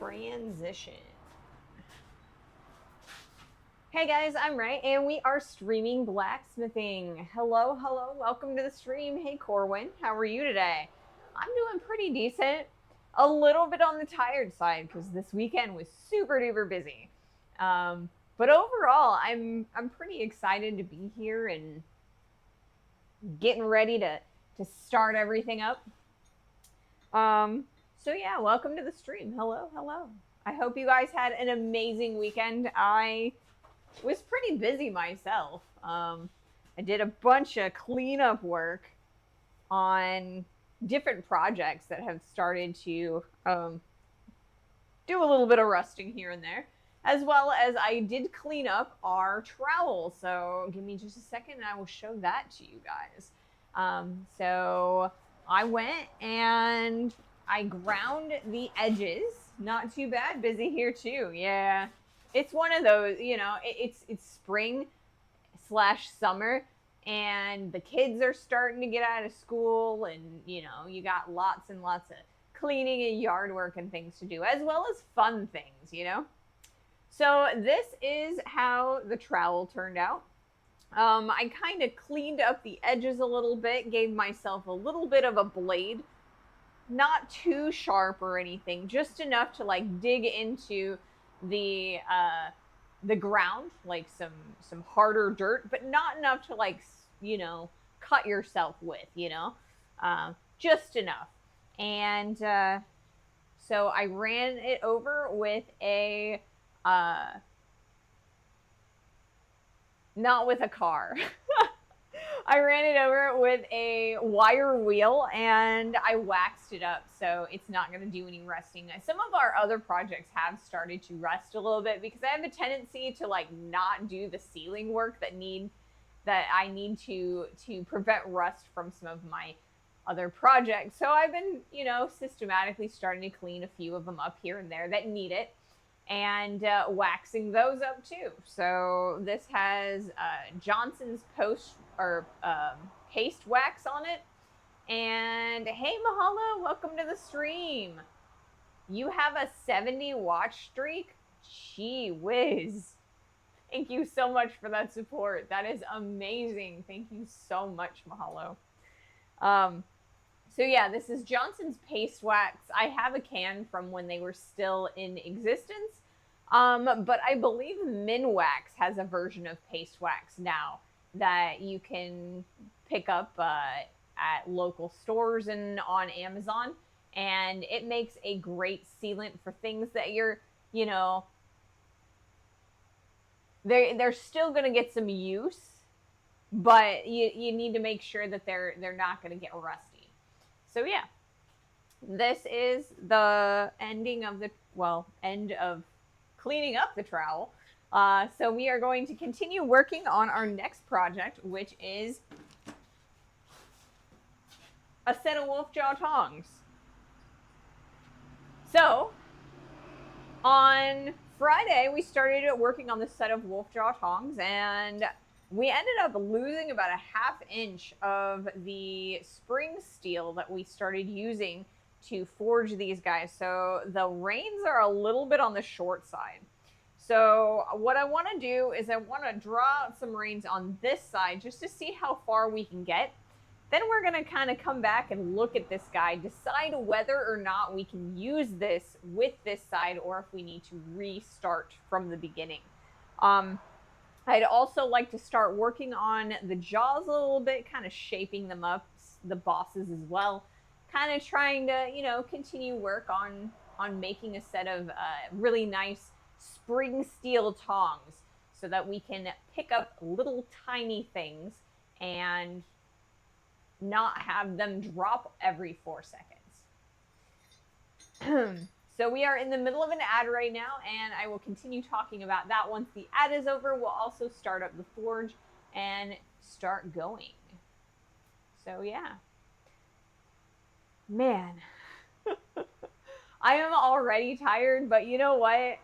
transition. Hey guys, I'm Ray, and we are streaming blacksmithing. Hello, welcome to the stream. Hey Corwin, how are you today? I'm doing pretty decent. A little bit on the tired side because this weekend was super duper busy. But overall, I'm pretty excited to be here and getting ready to start everything up. So yeah, welcome to the stream. Hello. I hope you guys had an amazing weekend. I was pretty busy myself. I did a bunch of cleanup work on different projects that have started to do a little bit of rusting here and there, as well as I did clean up our trowel. So give me just a second and I will show that to you guys. So I went and I ground the edges. Not too bad, busy here too. Yeah, it's one of those, it's spring / summer, and the kids are starting to get out of school, and you got lots and lots of cleaning and yard work and things to do, as well as fun things. So this is how the trowel turned out. I kind of cleaned up the edges a little bit, gave myself a little bit of a blade, not too sharp or anything, just enough to like dig into the ground, like some harder dirt, but not enough to like cut yourself with, just enough. And so I ran it over with a not with a car. I ran it over with a wire wheel and I waxed it up, so it's not going to do any rusting. Some of our other projects have started to rust a little bit because I have a tendency to like not do the sealing work that I need to prevent rust from some of my other projects. So I've been, systematically starting to clean a few of them up here and there that need it, and waxing those up too. So this has Johnson's paste wax on it. And hey Mahalo, welcome to the stream. You have a 70 watch streak? Gee whiz. Thank you so much for that support. That is amazing. Thank you so much, Mahalo. So yeah, this is Johnson's paste wax. I have a can from when they were still in existence. But I believe Minwax has a version of paste wax now that you can pick up at local stores and on Amazon. And it makes a great sealant for things that you're, they're still going to get some use, but you need to make sure that they're not going to get rusty. So yeah, this is the end of cleaning up the trowel. So we are going to continue working on our next project, which is a set of wolfjaw tongs. So on Friday, we started working on this set of wolfjaw tongs, and we ended up losing about a 1/2 inch of the spring steel that we started using to forge these guys. So the reins are a little bit on the short side. So what I want to do is I want to draw out some reins on this side just to see how far we can get. Then we're going to kind of come back and look at this guy, decide whether or not we can use this with this side or if we need to restart from the beginning. I'd also like to start working on the jaws a little bit, kind of shaping them up, the bosses as well, kind of trying to, continue work on making a set of really nice spring steel tongs so that we can pick up little tiny things and not have them drop every 4 seconds. So we are in the middle of an ad right now, and I will continue talking about that once the ad is over. We'll also start up the forge and start going. So yeah. Man. I am already tired, but you know what?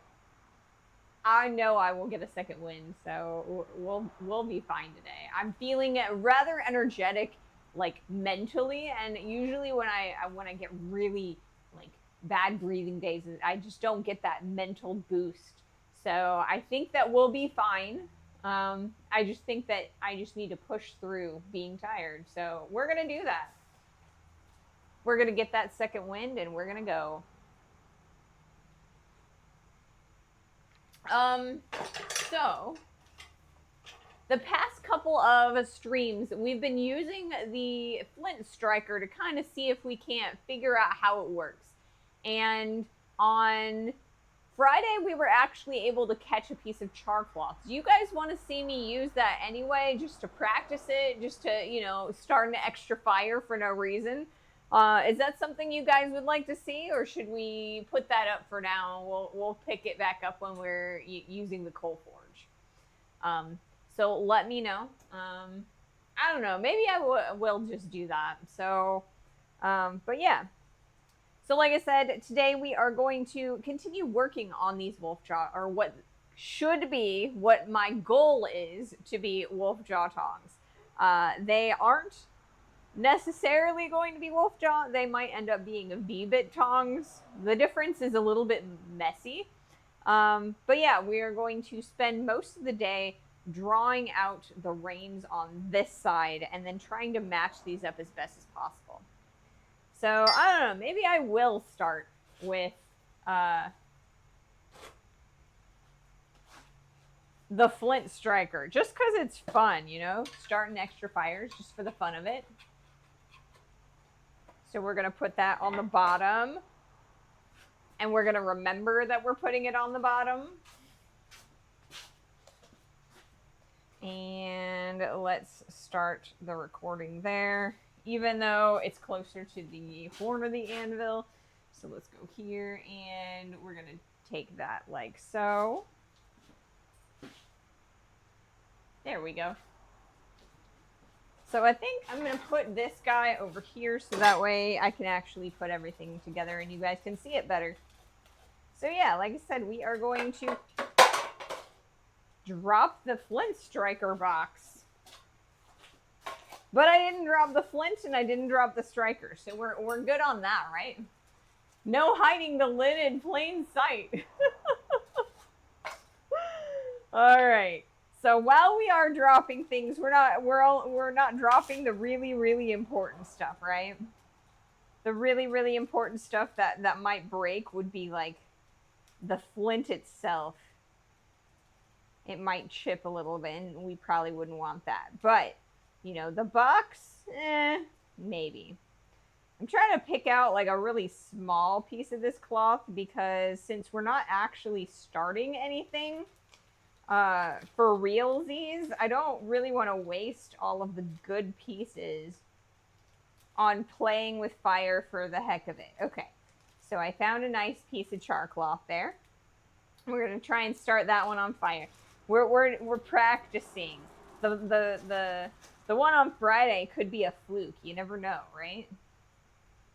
I know I will get a second win, so we'll be fine today. I'm feeling rather energetic, like mentally, and usually when I get really like bad breathing days. I just don't get that mental boost. So I think that we'll be fine. I just think that I just need to push through being tired. So we're going to do that. We're going to get that second wind and we're going to go. So the past couple of streams, we've been using the Flint Striker to kind of see if we can't figure out how it works. And on Friday, we were actually able to catch a piece of char cloth. Do you guys want to see me use that anyway, just to practice it, just to, you know, start an extra fire for no reason? Is that something you guys would like to see, or should we put that up for now? We'll pick it back up when we're using the coal forge. So let me know. I don't know. Maybe I will just do that. So, but yeah. So like I said, today we are going to continue working on these wolfjaw, or what should be, what my goal is to be wolfjaw tongs. They aren't necessarily going to be wolfjaw. They might end up being a V-bit tongs. The difference is a little bit messy. But yeah, we are going to spend most of the day drawing out the reins on this side and then trying to match these up as best as possible. So I don't know, maybe I will start with the Flint Striker, just because it's fun, you know, starting extra fires just for the fun of it. So we're going to put that on the bottom, and we're going to remember that we're putting it on the bottom. And let's start the recording there, even though it's closer to the horn of the anvil. So let's go here, and we're going to take that like so. There we go. So I think I'm going to put this guy over here so that way I can actually put everything together and you guys can see it better. So yeah, like I said, we are going to drop the Flint Striker box. But I didn't drop the Flint and I didn't drop the Striker. So we're good on that, right? No hiding the lid in plain sight. All right. So while we are dropping things, we're not dropping the really important stuff, right? The really important stuff that might break would be like the flint itself. It might chip a little bit, and we probably wouldn't want that. But, you know, the box, maybe. I'm trying to pick out like a really small piece of this cloth because since we're not actually starting anything, for realsies, I don't really want to waste all of the good pieces on playing with fire for the heck of it. Okay, so I found a nice piece of char cloth there. We're gonna try and start that one on fire. We're practicing. The one on Friday could be a fluke. You never know, right?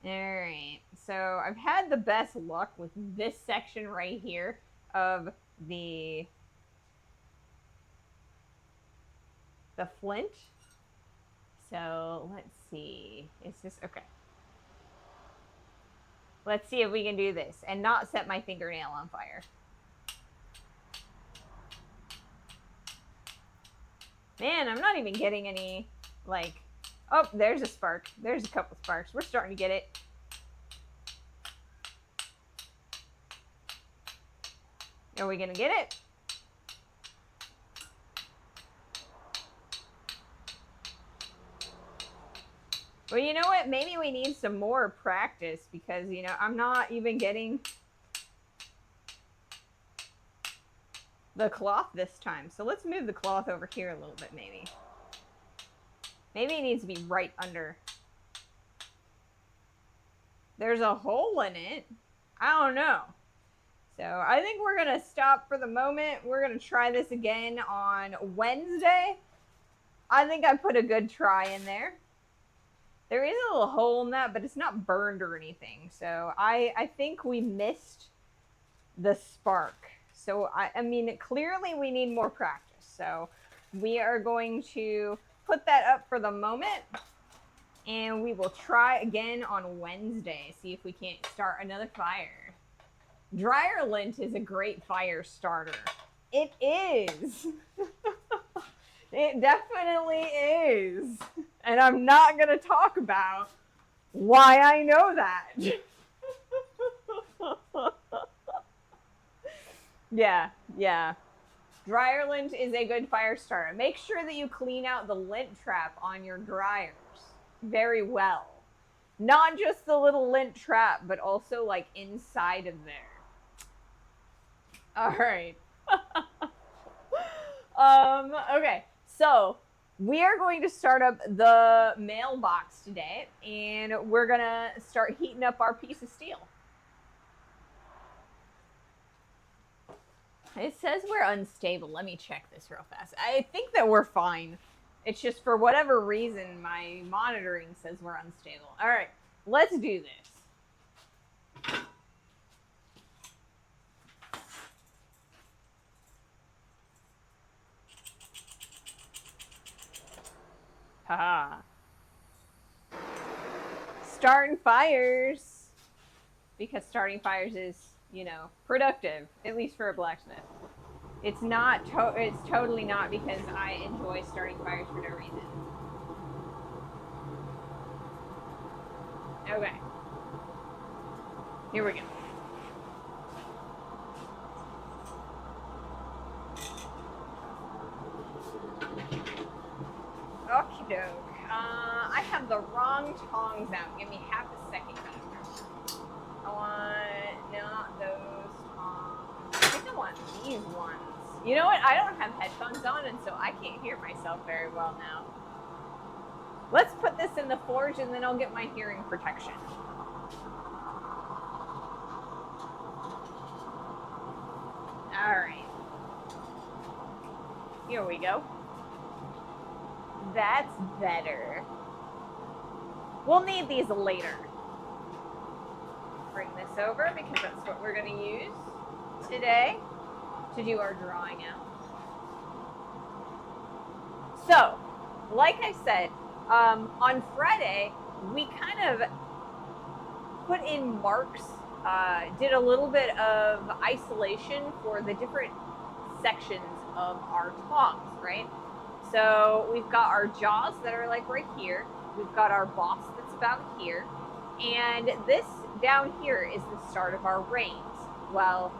All right. So I've had the best luck with this section right here of the flint. So let's see. Is this okay? Let's see if we can do this and not set my fingernail on fire. Man, I'm not even getting any, like, oh, there's a spark. There's a couple sparks. We're starting to get it. Are we gonna get it? Well, you know what? Maybe we need some more practice because, you know, I'm not even getting the cloth this time. So let's move the cloth over here a little bit, maybe. Maybe it needs to be right under. There's a hole in it. I don't know. So I think we're going to stop for the moment. We're going to try this again on Wednesday. I think I put a good try in there. There is a little hole in that, but it's not burned or anything. So I think we missed the spark. So I mean, clearly we need more practice. So we are going to put that up for the moment. And we will try again on Wednesday, see if we can't start another fire. Dryer lint is a great fire starter. It is. It definitely is. And I'm not going to talk about why I know that. Yeah. Dryer lint is a good fire starter. Make sure that you clean out the lint trap on your dryers very well. Not just the little lint trap, but also like inside of there. All right. Okay, so we are going to start up the mailbox today, and we're gonna start heating up our piece of steel. It says we're unstable. Let me check this real fast. I think that we're fine. It's just for whatever reason, my monitoring says we're unstable. All right, let's do this. Haha. Starting fires. Because starting fires is, productive, at least for a blacksmith. It's not, it's totally not because I enjoy starting fires for no reason. Okay. Here we go. Okie doke. I have the wrong tongs out. Give me half a second. I want not those tongs. I think I want these ones. You know what? I don't have headphones on, and so I can't hear myself very well now. Let's put this in the forge, and then I'll get my hearing protection. All right. Here we go. That's better. We'll need these later. Bring this over because that's what we're going to use today to do our drawing out. So, like I said, on Friday, we kind of put in marks, did a little bit of isolation for the different sections of our tongs, right? So we've got our jaws that are like right here. We've got our boss that's about here. And this down here is the start of our reins. Well,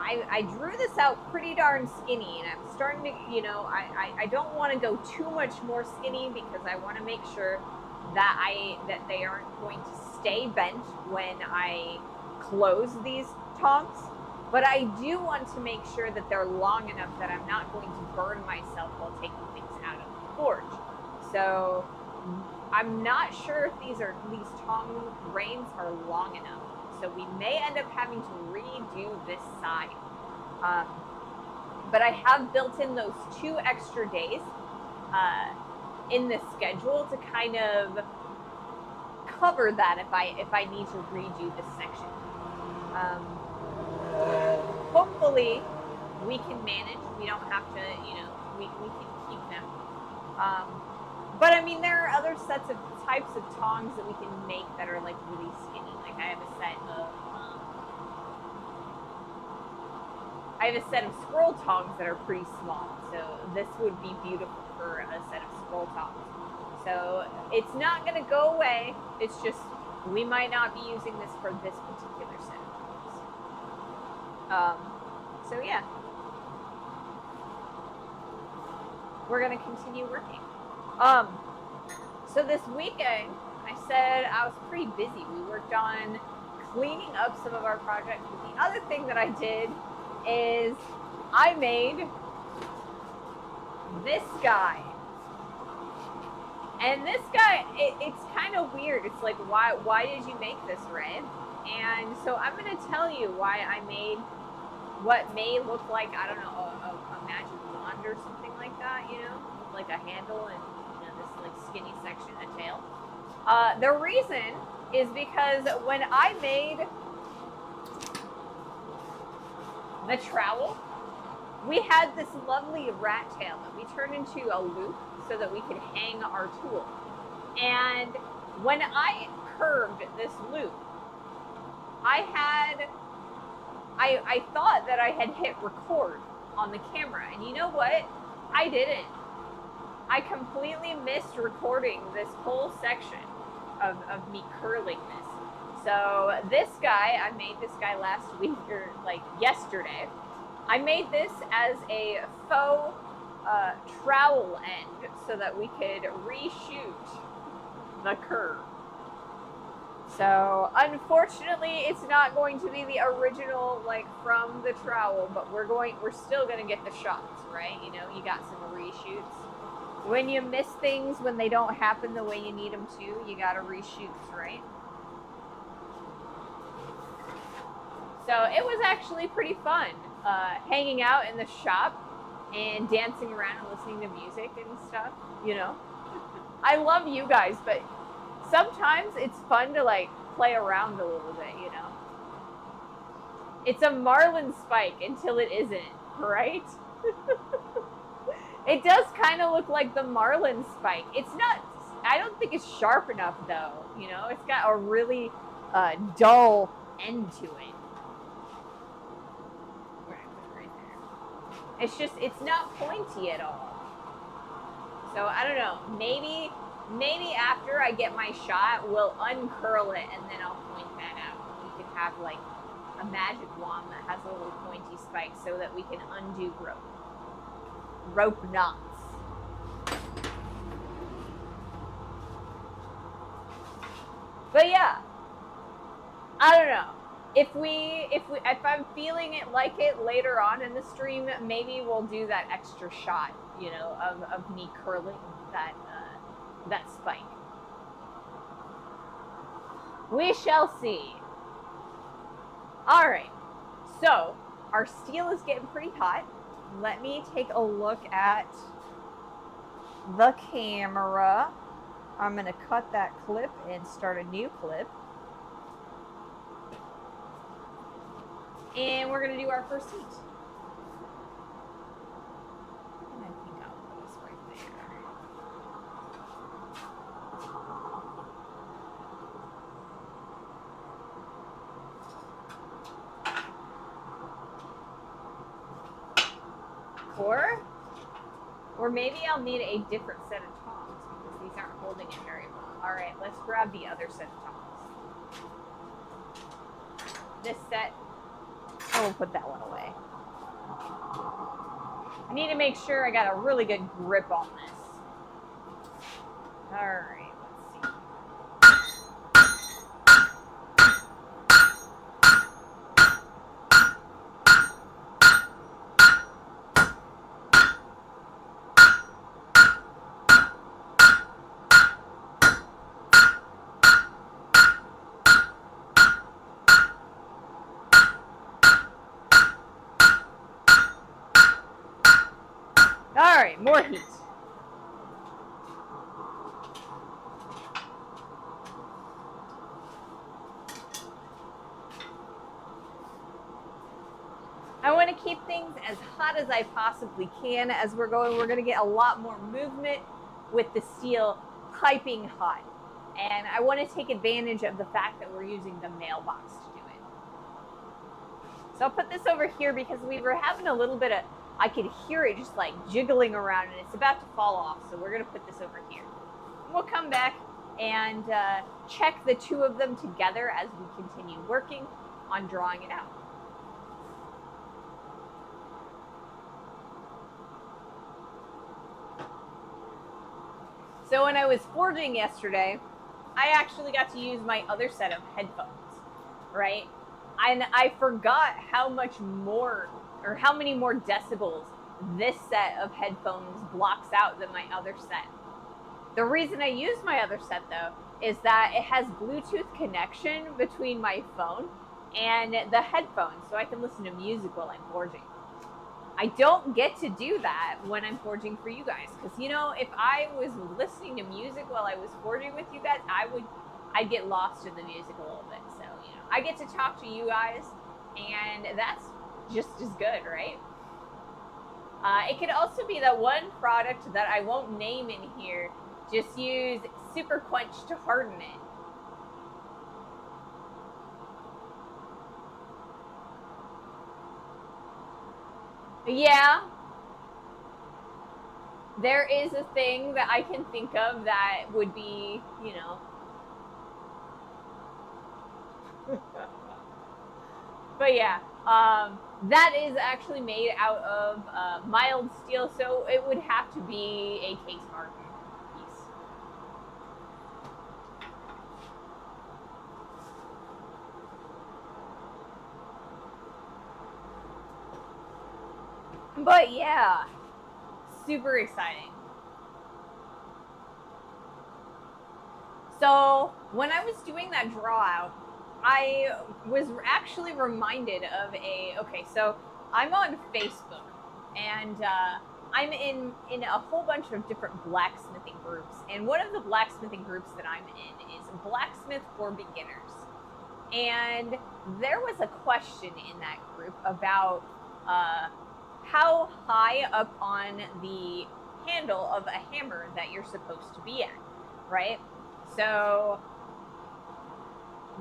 I drew this out pretty darn skinny, and I'm starting to, I don't want to go too much more skinny because I want to make sure that they aren't going to stay bent when I close these tongs. But I do want to make sure that they're long enough that I'm not going to burn myself while taking things out of the forge. So I'm not sure if these tong reins are long enough. So we may end up having to redo this side. But I have built in those 2 extra days in the schedule to kind of cover that if I need to redo this section. Hopefully we can manage. We don't have to, we can keep them. But I mean, there are other types of tongs that we can make that are like really skinny. Like I have a set of scroll tongs that are pretty small. So this would be beautiful for a set of scroll tongs. So it's not going to go away. It's just we might not be using this for this particular set of tongs. So yeah, we're going to continue working. So this weekend, I said I was pretty busy. We worked on cleaning up some of our projects. But the other thing that I did is I made this guy. And this guy, it's kind of weird. It's like, why did you make this, Red? And so I'm going to tell you why I made what may look like, I don't know, a magic wand or something like that, like a handle and this like skinny section, a tail. The reason is because when I made the trowel, we had this lovely rat tail that we turned into a loop so that we could hang our tool. And when I curved this loop, I thought that I had hit record on the camera. And you know what? I didn't. I completely missed recording this whole section of me curling this. So this guy, I made this guy last week, or like yesterday. I made this as a faux trowel end so that we could reshoot the curve. So unfortunately, it's not going to be the original, like from the trowel, but we're still gonna get the shots, right? You know, you got some reshoots. When you miss things, when they don't happen the way you need them to, you gotta reshoots, right? So it was actually pretty fun, hanging out in the shop and dancing around and listening to music and stuff, you know. I love you guys, but sometimes it's fun to like play around a little bit, you know. It's a marlin spike until it isn't, right? It does kind of look like the marlin spike. It's not, I don't think it's sharp enough though, you know. It's got a really dull end to it. We're gonna put it right there. It's just, it's not pointy at all. So I don't know, maybe after I get my shot, we'll uncurl it and then I'll point that out. We can have like a magic wand that has a little pointy spike so that we can undo rope knots. But yeah, I don't know. If I'm feeling it like it later on in the stream, maybe we'll do that extra shot, you know, of me curling that spike. We shall see. All right, so our steel is getting pretty hot. Let me take a look at the camera. I'm gonna cut that clip and start a new clip. And we're gonna do our first heat. And I think I'll put this right there. Or maybe I'll need a different set of tongs because these aren't holding it very well. All right, let's grab the other set of tongs. This set, I will put that one away. I need to make sure I got a really good grip on this. All right. All right, more heat. I want to keep things as hot as I possibly can as we're going. We're going to get a lot more movement with the steel piping hot. And I want to take advantage of the fact that we're using the mailbox to do it. So I'll put this over here because we were having a little bit of, I could hear it just like jiggling around and it's about to fall off. So we're going to put this over here. We'll come back and check the two of them together as we continue working on drawing it out. So when I was forging yesterday, I actually got to use my other set of headphones, right? And I forgot how much more, or how many more decibels this set of headphones blocks out than my other set. The reason I use my other set though, is that it has Bluetooth connection between my phone and the headphones, so I can listen to music while I'm forging. I don't get to do that when I'm forging for you guys, because you know, if I was listening to music while I was forging with you guys, I'd get lost in the music a little bit. So, you know, I get to talk to you guys, and that's just as good, right? It could also be that one product that I won't name in here, just use super quench to harden it. Yeah, there is a thing that I can think of that would be, you know. But yeah, that is actually made out of mild steel, so it would have to be a case hardened piece. But yeah, super exciting. So when I was doing that draw out, I was actually reminded of okay, so I'm on Facebook, and I'm in a whole bunch of different blacksmithing groups, and one of the blacksmithing groups that I'm in is Blacksmith for Beginners. And there was a question in that group about how high up on the handle of a hammer that you're supposed to be at, right? So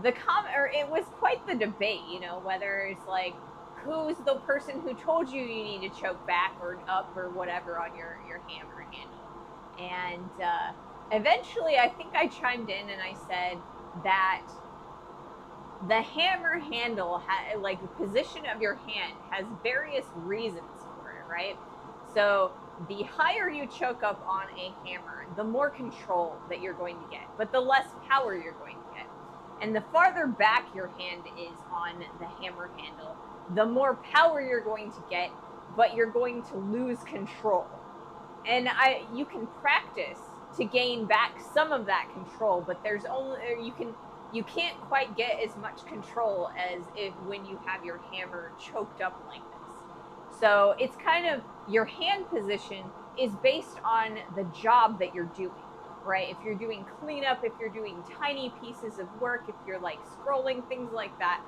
it was quite the debate, you know, whether it's like, who's the person who told you you need to choke back or up or whatever on your hammer handle. And eventually I think I chimed in and I said that the hammer handle, like the position of your hand, has various reasons for it, right? So the higher you choke up on a hammer, the more control that you're going to get, but the less power you're going to get. And the farther back your hand is on the hammer handle, the more power you're going to get, but you're going to lose control. And you can practice to gain back some of that control, but there's only you can't quite get as much control as when you have your hammer choked up like this. So it's kind of, your hand position is based on the job that you're doing, right? If you're doing cleanup, if you're doing tiny pieces of work, if you're like scrolling, things like that,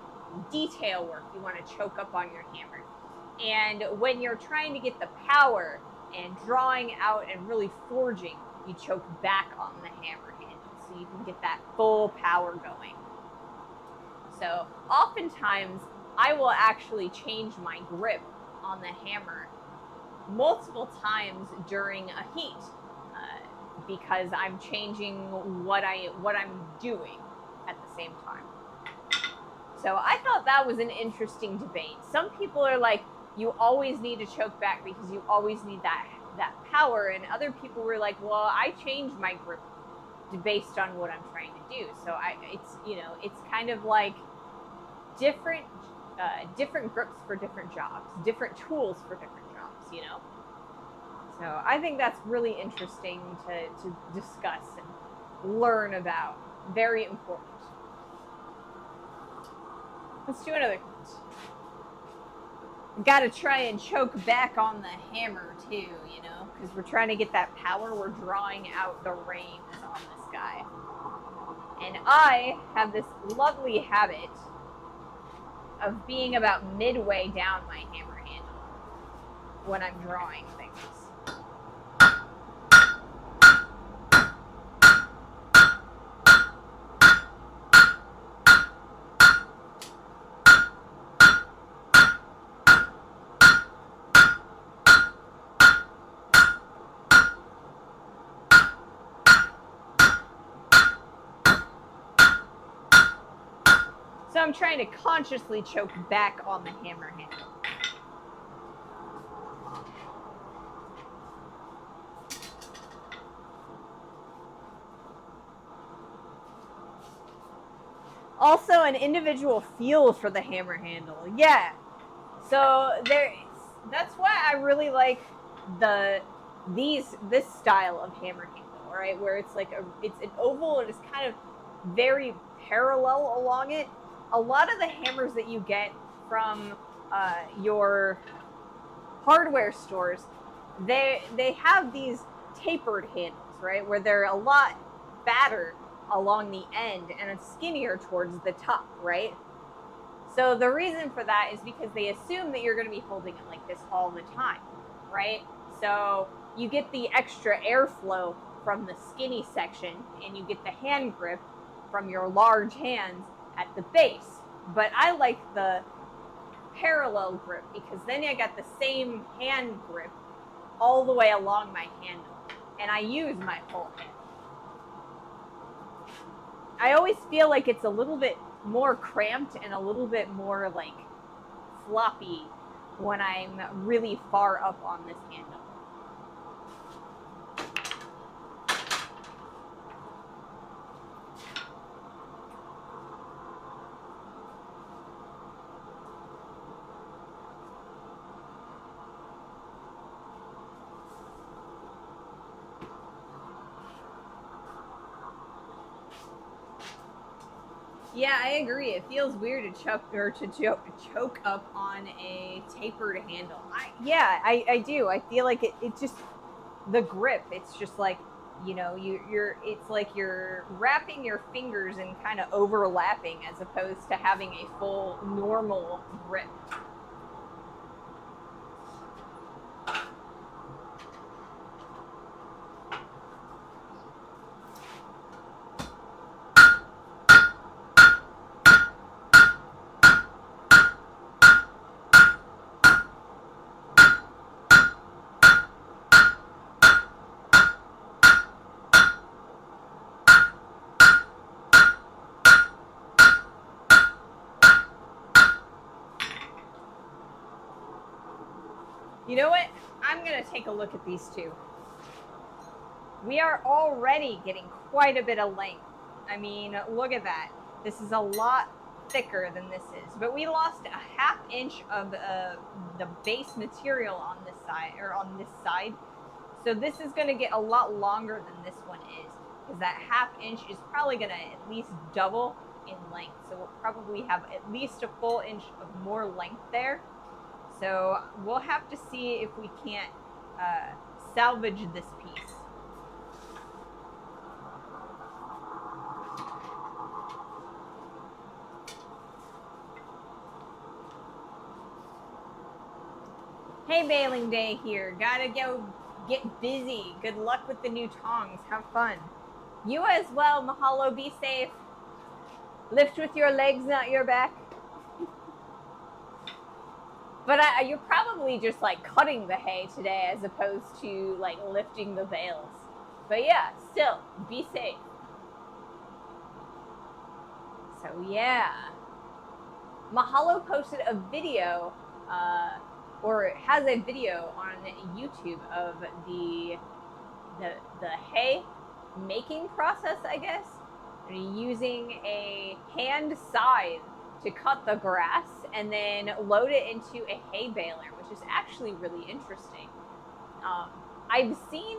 detail work, you want to choke up on your hammer. And when you're trying to get the power and drawing out and really forging, you choke back on the hammer handle so you can get that full power going. So oftentimes I will actually change my grip on the hammer multiple times during a heat because I'm changing what I'm doing at the same time. So I thought that was an interesting debate. Some people are like, you always need to choke back because you always need that power, and other people were like, well, I change my grip based on what I'm trying to do. So it's kind of like different grips for different jobs, different tools for different jobs, you know. So I think that's really interesting to discuss and learn about. Very important. Let's do another quiz. Got to try and choke back on the hammer too, you know, because we're trying to get that power. We're drawing out the reins on this guy. And I have this lovely habit of being about midway down my hammer handle when I'm drawing things. So I'm trying to consciously choke back on the hammer handle. Also, an individual feel for the hammer handle. Yeah. So that's why I really like this style of hammer handle, right? Where it's like it's an oval and it's kind of very parallel along it. A lot of the hammers that you get from your hardware stores, they have these tapered handles, right? Where they're a lot fatter along the end and it's skinnier towards the top, right? So the reason for that is because they assume that you're going to be holding it like this all the time, right? So you get the extra airflow from the skinny section, and you get the hand grip from your large hands at the base. But I like the parallel grip because then I got the same hand grip all the way along my handle, and I use my full hand. I always feel like it's a little bit more cramped and a little bit more like floppy when I'm really far up on this handle. Yeah, I agree. It feels weird to choke up on a tapered handle. I do. I feel like it just, the grip. It's just like, you know, it's like you're wrapping your fingers and kind of overlapping as opposed to having a full normal grip. You know what? I'm going to take a look at these two. We are already getting quite a bit of length. I mean, look at that. This is a lot thicker than this is. But we lost a ½ inch of the base material on this side, or on this side. So this is going to get a lot longer than this one is. Because that ½ inch is probably going to at least double in length. So we'll probably have at least a full inch of more length there. So we'll have to see if we can't salvage this piece. Hey, baling day here. Gotta go get busy. Good luck with the new tongs. Have fun. You as well, Mahalo. Be safe. Lift with your legs, not your back. But you're probably just like cutting the hay today as opposed to like lifting the bales. But yeah, still, be safe. So yeah. Mahalo posted a video, or has a video on YouTube of the hay making process, I guess. And using a hand scythe to cut the grass and then load it into a hay baler, which is actually really interesting. I've seen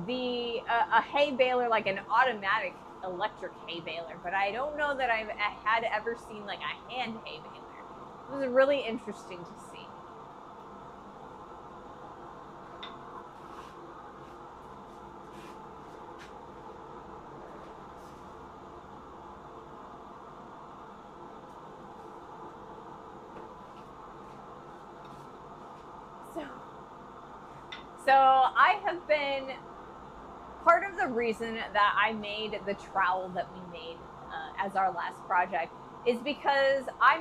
a hay baler, like an automatic electric hay baler, but I don't know that I had ever seen like a hand hay baler. It was really interesting to see. So I have been, part of the reason that I made the trowel that we made as our last project is because I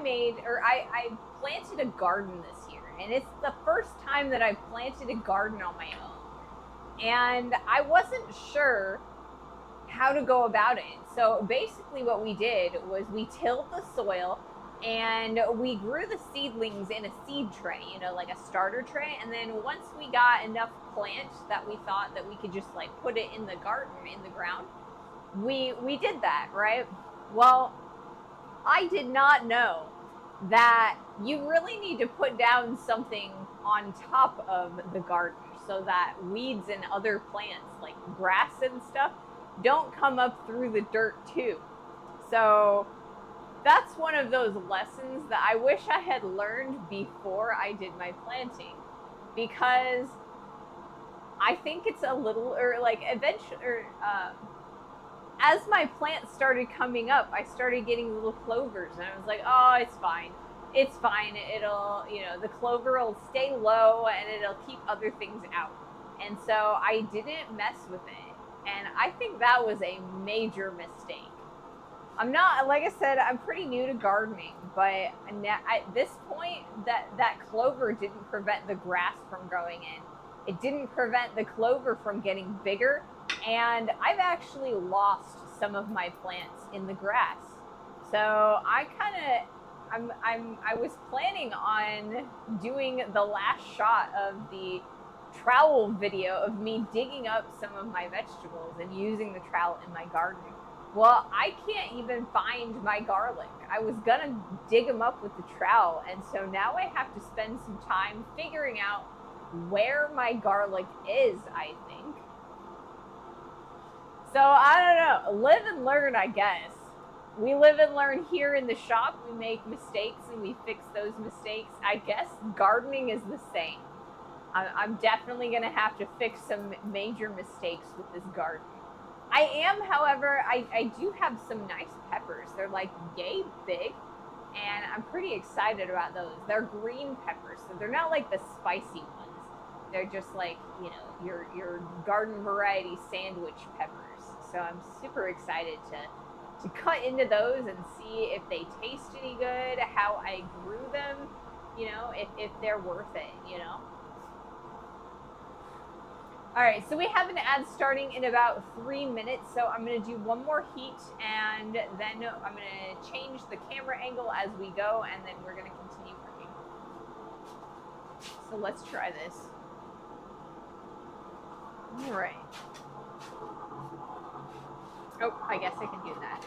planted a garden this year, and it's the first time that I've planted a garden on my own. And I wasn't sure how to go about it. So basically what we did was we tilled the soil and we grew the seedlings in a seed tray, you know, like a starter tray. And then once we got enough plant that we thought that we could just like put it in the garden, in the ground, we did that, right? Well, I did not know that you really need to put down something on top of the garden so that weeds and other plants like grass and stuff don't come up through the dirt too. So that's one of those lessons that I wish I had learned before I did my planting, because I think it's a little, or like eventually, as my plants started coming up, I started getting little clovers, and I was like, oh, it's fine. It's fine. It'll, you know, the clover will stay low and it'll keep other things out. And so I didn't mess with it. And I think that was a major mistake. I'm not, like I said, I'm pretty new to gardening, but at this point, that clover didn't prevent the grass from growing in. It didn't prevent the clover from getting bigger, and I've actually lost some of my plants in the grass. So I was planning on doing the last shot of the trowel video of me digging up some of my vegetables and using the trowel in my garden. Well, I can't even find my garlic. I was gonna dig them up with the trowel, and so now I have to spend some time figuring out where my garlic is, I think. So I don't know, live and learn, I guess. We live and learn here in the shop. We make mistakes and we fix those mistakes. I guess gardening is the same. I'm definitely gonna have to fix some major mistakes with this garden. I am, however, I do have some nice peppers. They're like yay big, and I'm pretty excited about those. They're green peppers, so they're not like the spicy ones. They're just like, you know, your garden variety sandwich peppers. So I'm super excited to cut into those and see if they taste any good, how I grew them, you know, if they're worth it, you know. All right, so we have an ad starting in about 3 minutes, so I'm gonna do one more heat, and then I'm gonna change the camera angle as we go, and then we're gonna continue working. So let's try this. All right. Oh, I guess I can do that.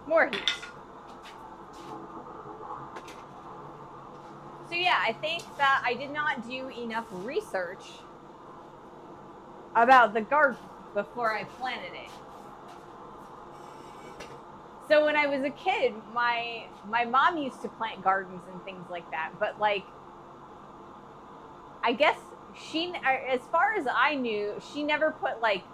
More heat. So yeah, I think that I did not do enough research about the garden before I planted it. So when I was a kid, my mom used to plant gardens and things like that, but like, I guess she, as far as I knew, she never put like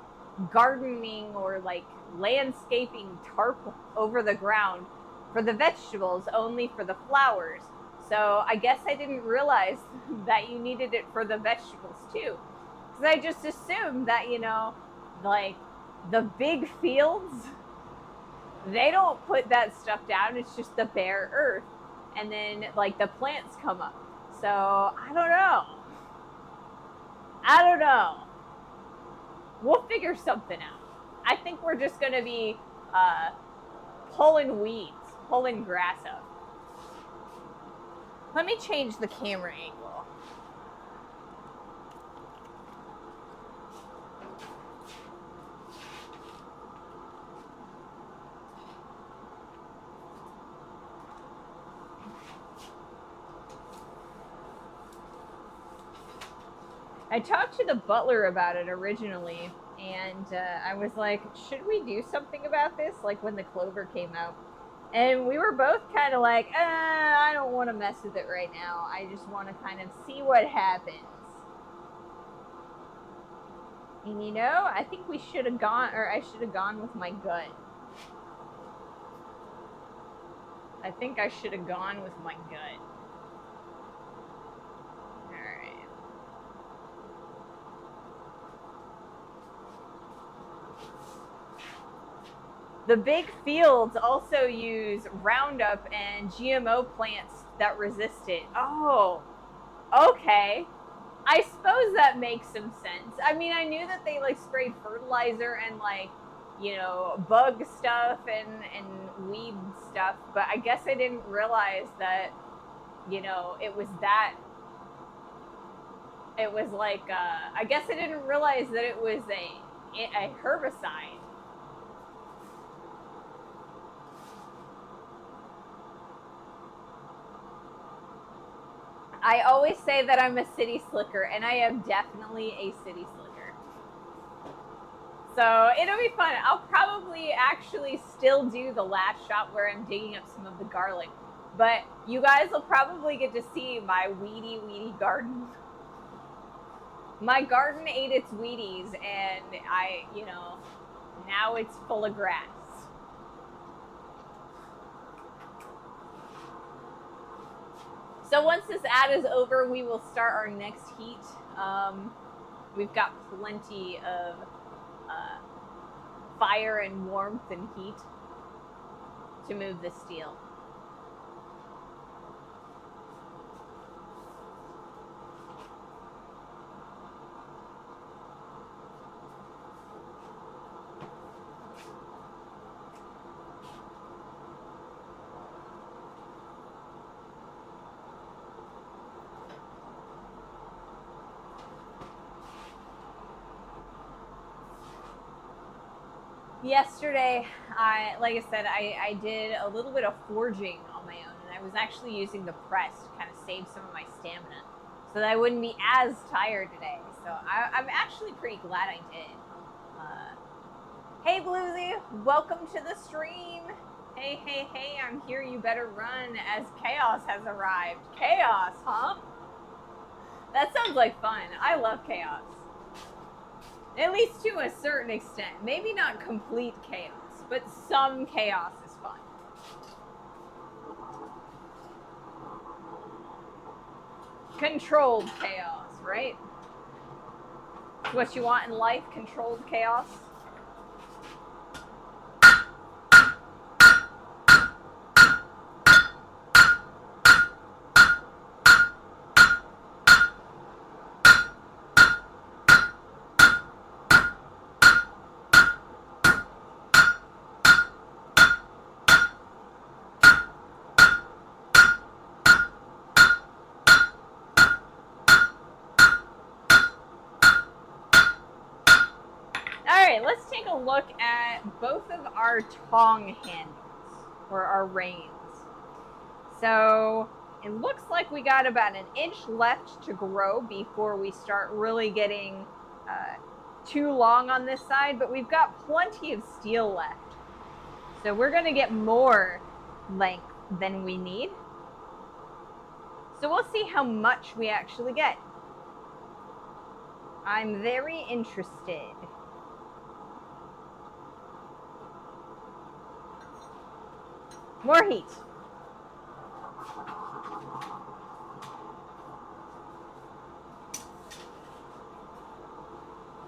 gardening or like landscaping tarp over the ground for the vegetables, only for the flowers. So I guess I didn't realize that you needed it for the vegetables too. Because I just assumed that, you know, like the big fields, they don't put that stuff down. It's just the bare earth. And then like the plants come up. So I don't know. We'll figure something out. I think we're just going to be pulling weeds, pulling grass up. Let me change the camera angle. I talked to the butler about it originally, and I was like, should we do something about this? Like when the clover came out. And we were both kind of like, I don't want to mess with it right now. I just want to kind of see what happens. And you know, I think we should have gone, or I should have gone with my gut. I think I should have gone with my gut. The big fields also use Roundup and GMO plants that resist it. Oh, okay. I suppose that makes some sense. I mean, I knew that they like sprayed fertilizer and like, you know, bug stuff and weed stuff, but I guess I didn't realize that, you know, it was that. It was like, I guess I didn't realize that it was a herbicide. I always say that I'm a city slicker, and I am definitely a city slicker. So it'll be fun. I'll probably actually still do the last shot where I'm digging up some of the garlic. But you guys will probably get to see my weedy garden. My garden ate its Wheaties, and now it's full of grass. So once this ad is over, we will start our next heat. We've got plenty of fire and warmth and heat to move the steel. Yesterday, like I said, I did a little bit of forging on my own, and I was actually using the press to kind of save some of my stamina so that I wouldn't be as tired today. So I'm actually pretty glad I did. Hey, Bluesy, welcome to the stream. Hey, I'm here. You better run as chaos has arrived. Chaos, huh? That sounds like fun. I love chaos. At least to a certain extent. Maybe not complete chaos, but some chaos is fun. Controlled chaos, right? What you want in life, controlled chaos. Let's take a look at both of our tong handles, or our reins. So it looks like we got about an inch left to grow before we start really getting too long on this side, but we've got plenty of steel left. So we're going to get more length than we need. So we'll see how much we actually get. I'm very interested. More heat.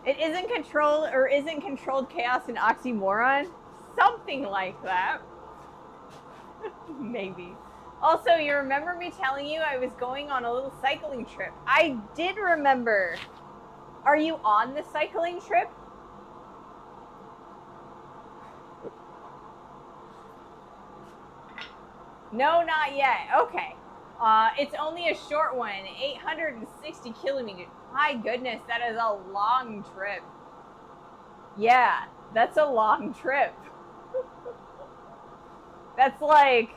It isn't controlled, or isn't controlled chaos an oxymoron? Something like that. Maybe. Also, you remember me telling you I was going on a little cycling trip? I did remember. Are you on the cycling trip? No, not yet. Okay. It's only a short one, 860 kilometers. My goodness, that is a long trip. Yeah, that's a long trip. That's like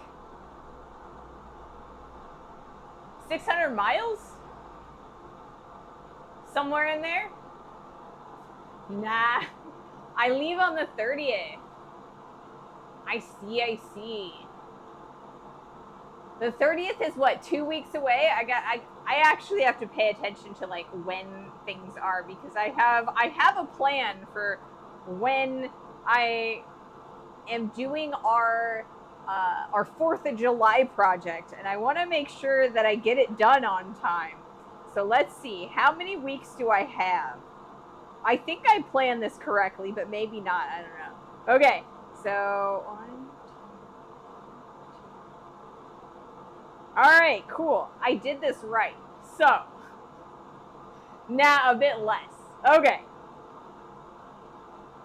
600 miles? Somewhere in there? Nah, I leave on the 30th. I see. The 30th is what, 2 weeks away? I actually have to pay attention to like when things are, because I have a plan for when I am doing our 4th of July project, and I want to make sure that I get it done on time. So let's see, how many weeks do I have? I think I planned this correctly, but maybe not, I don't know. Okay, so all right, cool. I did this right. So, now a bit less. Okay.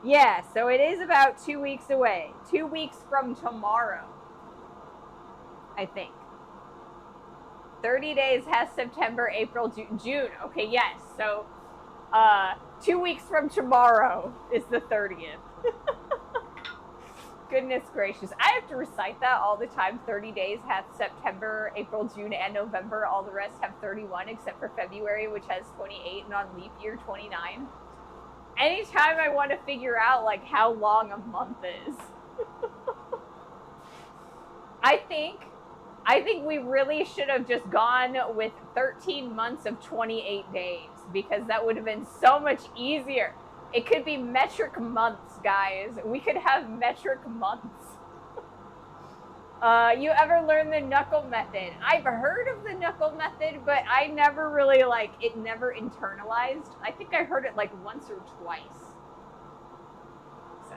Yeah, so it is about 2 weeks away. 2 weeks from tomorrow, I think. 30 days has September, April, June. Okay, yes. So, 2 weeks from tomorrow is the 30th. Goodness gracious. I have to recite that all the time. 30 days hath September, April, June, and November. All the rest have 31 except for February, which has 28, and on leap year 29. Anytime I want to figure out like how long a month is. I think we really should have just gone with 13 months of 28 days because that would have been so much easier. It could be metric months, guys. We could have metric months. You ever learn the knuckle method? I've heard of the knuckle method, but I never really it never internalized. I think I heard it like once or twice. So,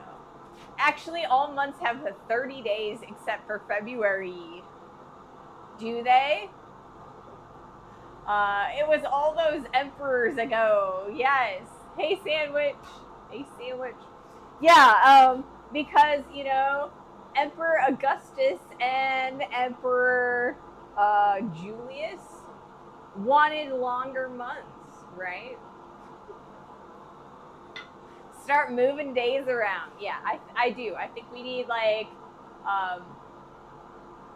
actually all months have 30 days except for February. Do they? It was all those emperors ago. Yes. Hey, Sandwich. Hey, Sandwich. Yeah, because, Emperor Augustus and Emperor Julius wanted longer months, right? Start moving days around. Yeah, I do. I think we need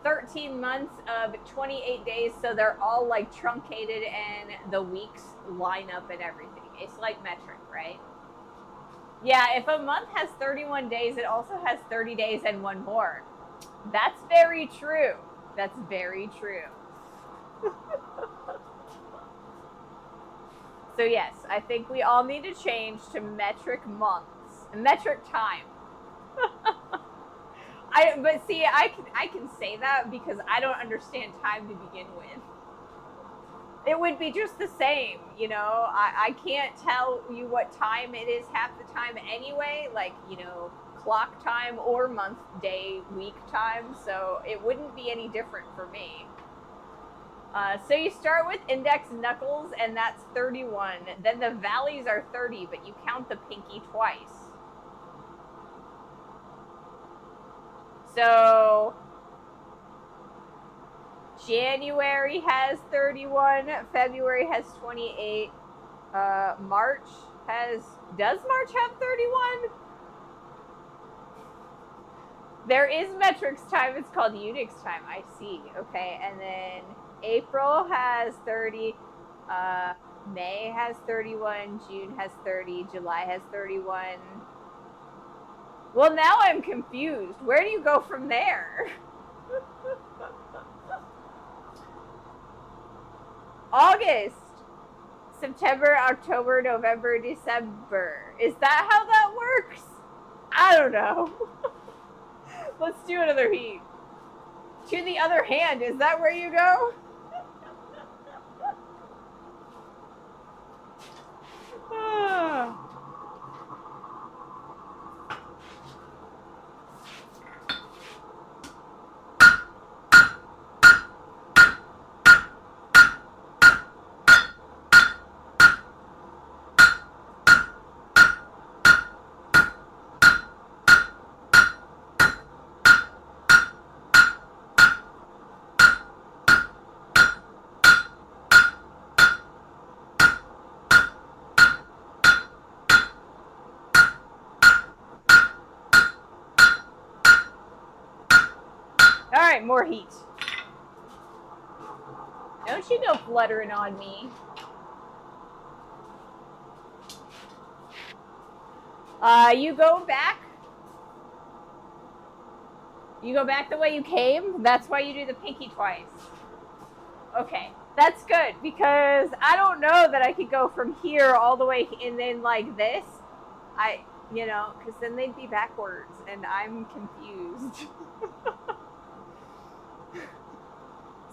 13 months of 28 days so they're all truncated and the weeks line up and everything. It's like metric, right? Yeah, if a month has 31 days, it also has 30 days and one more. That's very true. That's very true. So yes, I think we all need to change to metric months, metric time. But see, I can say that because I don't understand time to begin with. It would be just the same, I can't tell you what time it is half the time anyway, clock time or month, day, week time, so it wouldn't be any different for me. So you start with index knuckles, and that's 31. Then the valleys are 30, but you count the pinky twice. So January has 31, February has 28, March does March have 31? There is metrics time, it's called Unix time, I see, okay, and then April has 30, May has 31, June has 30, July has 31. Well, now I'm confused. Where do you go from there? August, September, October, November, December. Is that how that works? I don't know. Let's do another heat. To the other hand, is that where you go? All right, more heat. Don't you go fluttering on me. You go back. You go back the way you came. That's why you do the pinky twice. Okay, that's good because I don't know that I could go from here all the way and then like this. Because then they'd be backwards and I'm confused.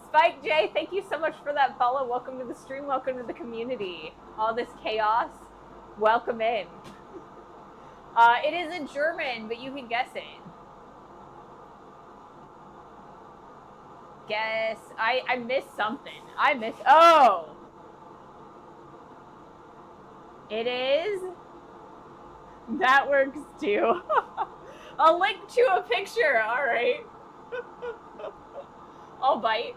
Spike J, thank you so much for that follow. Welcome to the stream. Welcome to the community. All this chaos, welcome in. It is in German, but you can guess it. Guess. I missed something. Oh! It is? That works too. A link to a picture. All right. I'll bite.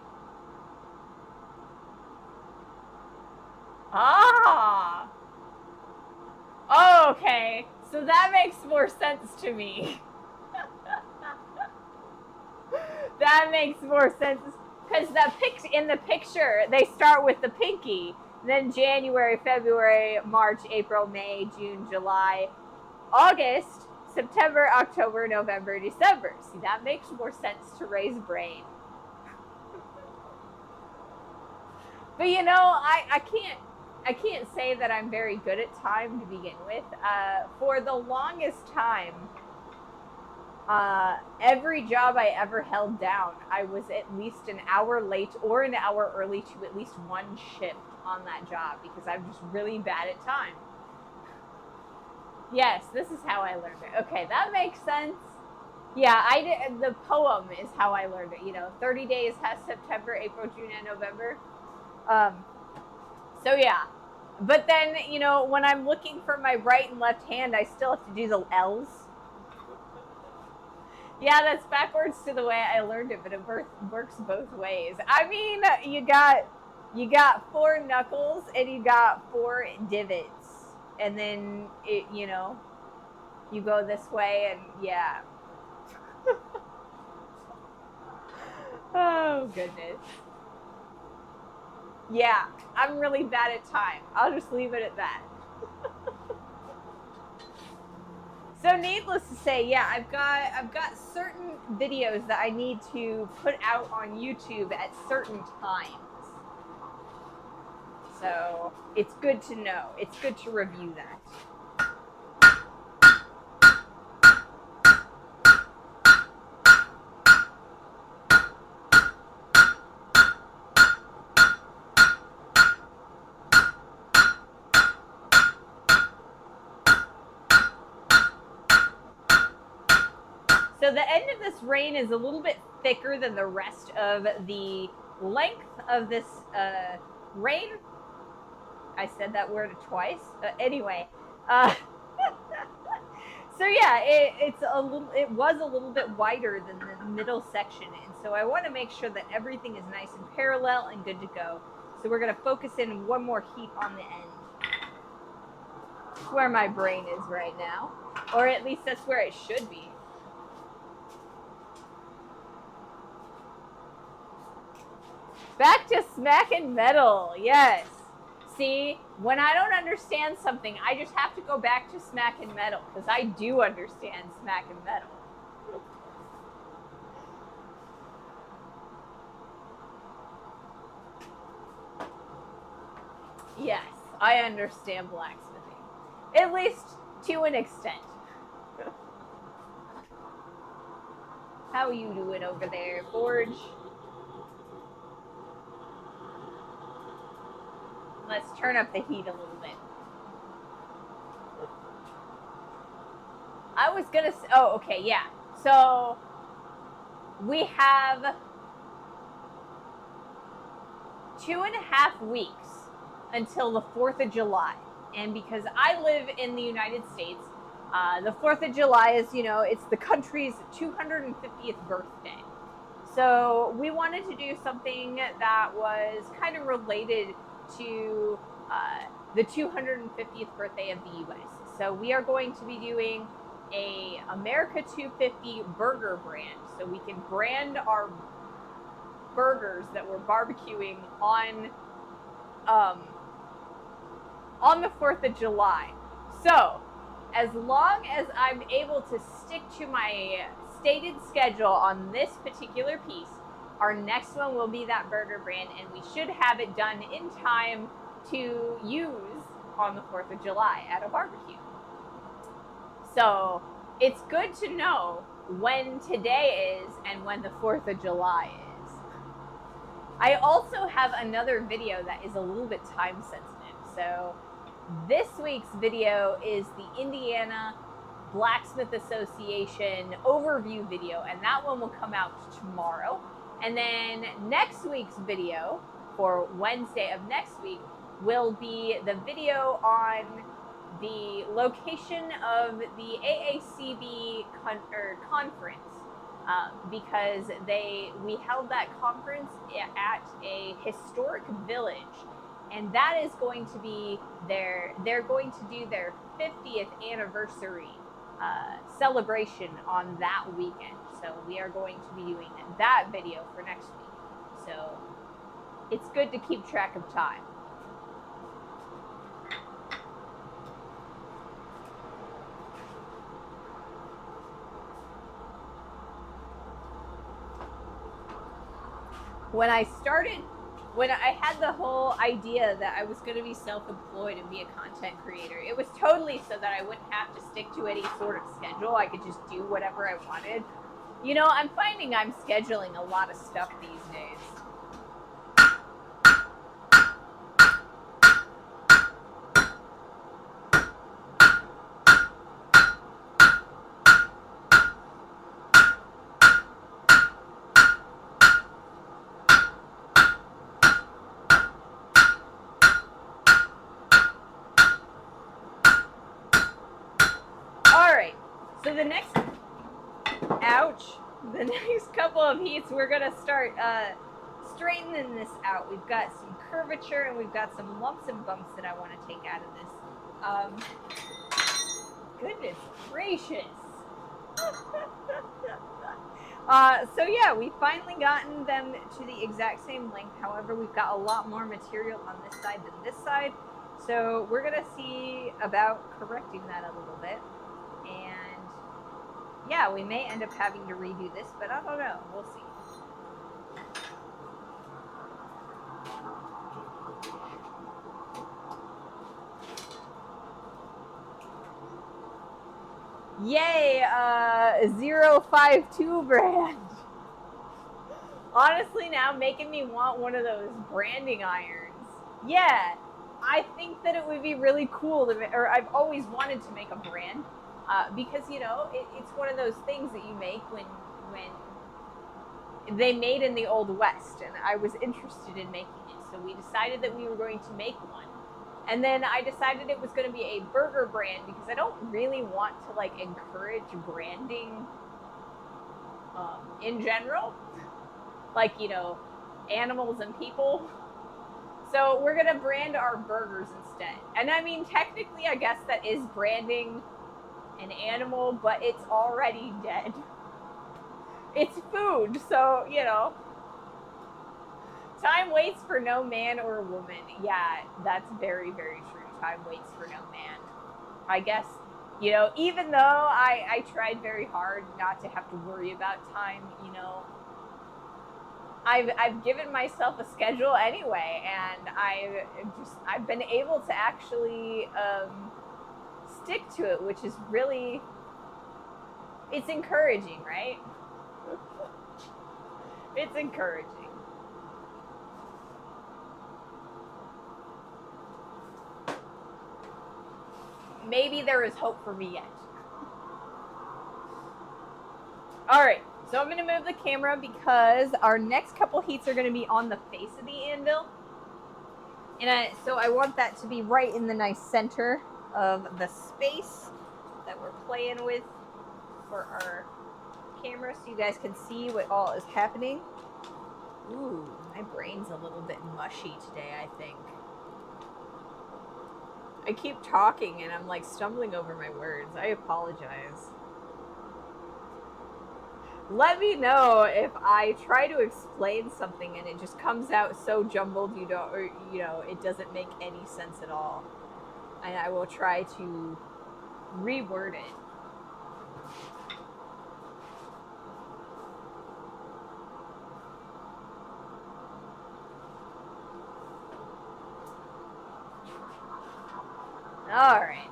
Ah. Oh, okay. So that makes more sense to me. That makes more sense. Because in the picture, they start with the pinky. Then January, February, March, April, May, June, July, August, September, October, November, December. See, that makes more sense to Ray's brain. But you know, I can't say that I'm very good at time to begin with. For the longest time, every job I ever held down, I was at least an hour late or an hour early to at least one shift on that job because I'm just really bad at time. Yes, this is how I learned it. Okay, that makes sense. Yeah, I did. The poem is how I learned it. 30 days has September, April, June, and November. So yeah. But then, when I'm looking for my right and left hand, I still have to do the L's. Yeah, that's backwards to the way I learned it, but it works both ways. I mean, you got 4 knuckles and you got 4 divots. And then you go this way and yeah. Oh, goodness. Yeah, I'm really bad at time. I'll just leave it at that. So needless to say, yeah, I've got certain videos that I need to put out on YouTube at certain times. So it's good to know. It's good to review that. So the end of this rein is a little bit thicker than the rest of the length of this rein. I said that word twice. Anyway, so yeah, it was a little bit wider than the middle section, and so I want to make sure that everything is nice and parallel and good to go. So we're going to focus in one more heap on the end. That's where my brain is right now, or at least that's where it should be. Back to smacking metal, yes. See, when I don't understand something, I just have to go back to smacking metal, because I do understand smacking metal. Yes, I understand blacksmithing. At least to an extent. How are you doing over there, Forge? Let's turn up the heat a little bit. I was gonna say, oh, okay, yeah. So we have 2.5 weeks until the 4th of July. And because I live in the United States, the 4th of July is, it's the country's 250th birthday. So we wanted to do something that was kind of related to the 250th birthday of the U.S. So we are going to be doing a America 250 burger brand. So we can brand our burgers that we're barbecuing on the 4th of July. So as long as I'm able to stick to my stated schedule on this particular piece, our next one will be that burger brand, and we should have it done in time to use on the 4th of July at a barbecue. So it's good to know when today is and when the 4th of July is. I also have another video that is a little bit time sensitive. So this week's video is the Indiana Blacksmith Association overview video, and that one will come out tomorrow. And then next week's video, for Wednesday of next week, will be the video on the location of the AACB conference, because we held that conference at a historic village, and that is going to be they're going to do their 50th anniversary celebration on that weekend. So we are going to be doing that video for next week. So it's good to keep track of time. When I had the whole idea that I was going to be self-employed and be a content creator, it was totally so that I wouldn't have to stick to any sort of schedule. I could just do whatever I wanted. You know, I'm finding I'm scheduling a lot of stuff these days. So the next couple of heats, we're gonna start straightening this out. We've got some curvature and we've got some lumps and bumps that I want to take out of this. Goodness gracious. So yeah, we've finally gotten them to the exact same length. However, we've got a lot more material on this side than this side. So we're gonna see about correcting that a little bit. And yeah, we may end up having to redo this, but I don't know. We'll see. Yay, 052 brand. Honestly, now making me want one of those branding irons. Yeah, I think that it would be really cool to, or I've always wanted to make a brand. Because, you know, it's one of those things that you make when they made in the Old West, and I was interested in making it. So we decided that we were going to make one. And then I decided it was going to be a burger brand because I don't really want to, like, encourage branding in general. Like, you know, animals and people. So we're going to brand our burgers instead. And I mean, technically, I guess that is branding an animal, but it's already dead. It's food, so, you know. Time waits for no man or woman. Yeah, that's very, very true. Time waits for no man. I guess, you know, even though I tried very hard not to have to worry about time, you know, I've given myself a schedule anyway, and I've been able to actually stick to it, which is really, it's encouraging, right? It's encouraging. Maybe there is hope for me yet. All right, so I'm going to move the camera because our next couple heats are going to be on the face of the anvil. And so I want that to be right in the nice center of the space that we're playing with for our camera, so you guys can see what all is happening. Ooh, my brain's a little bit mushy today, I think. I keep talking and I'm like stumbling over my words. I apologize. Let me know if I try to explain something and it just comes out so jumbled it doesn't make any sense at all. And I will try to reword it. All right.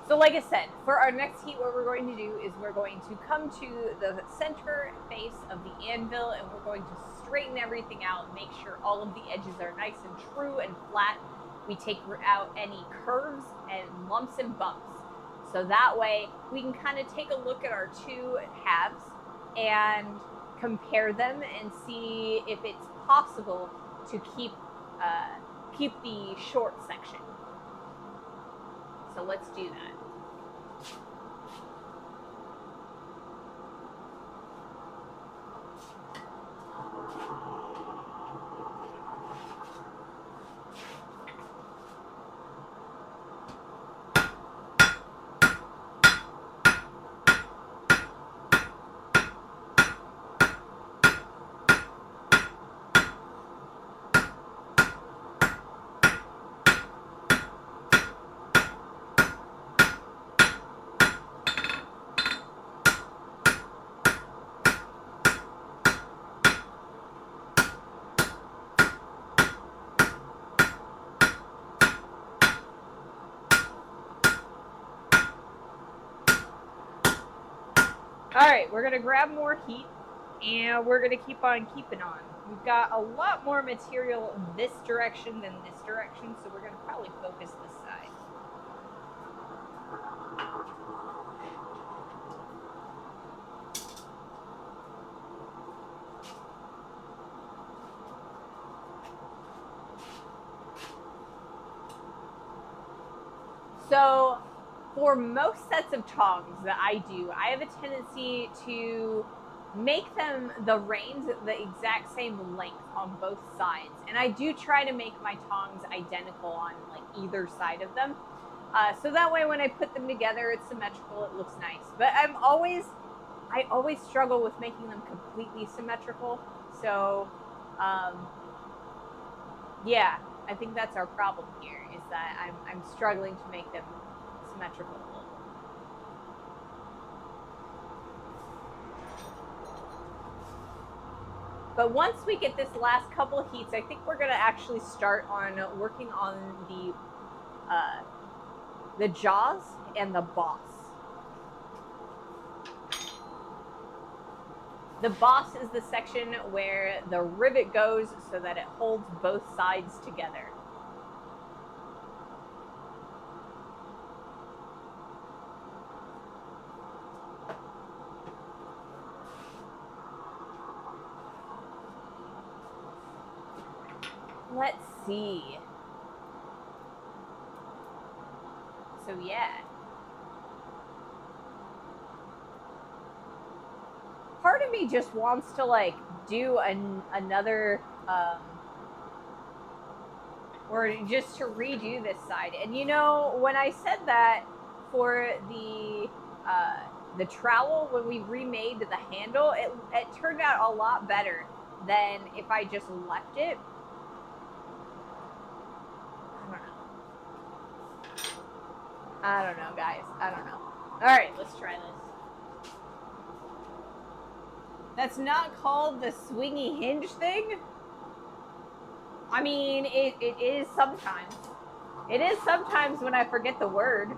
So like I said, for our next heat, what we're going to do is we're going to come to the center face of the anvil and we're going to straighten everything out, make sure all of the edges are nice and true and flat. We take out any curves and lumps and bumps. So that way we can kind of take a look at our two halves and compare them and see if it's possible to keep the short section. So let's do that. All right, we're gonna grab more heat and we're gonna keep on keeping on. We've got a lot more material this direction than this direction, so we're gonna probably focus this side. So for most sets of tongs that I do, I have a tendency to make them the reins the exact same length on both sides. And I do try to make my tongs identical on like either side of them. So that way when I put them together, it's symmetrical, it looks nice. But I always struggle with making them completely symmetrical. So yeah, I think that's our problem here, is that I'm struggling to make them symmetrical. But once we get this last couple of heats, I think we're going to actually start on working on the jaws and the boss. The boss is the section where the rivet goes so that it holds both sides together. Let's see. So yeah. Part of me just wants to like do another or just to redo this side. And you know, when I said that for the trowel, when we remade the handle, it turned out a lot better than if I just left it. I don't know, guys. I don't know. All right, let's try this. That's not called the swingy hinge thing? I mean, it is sometimes. It is sometimes when I forget the word.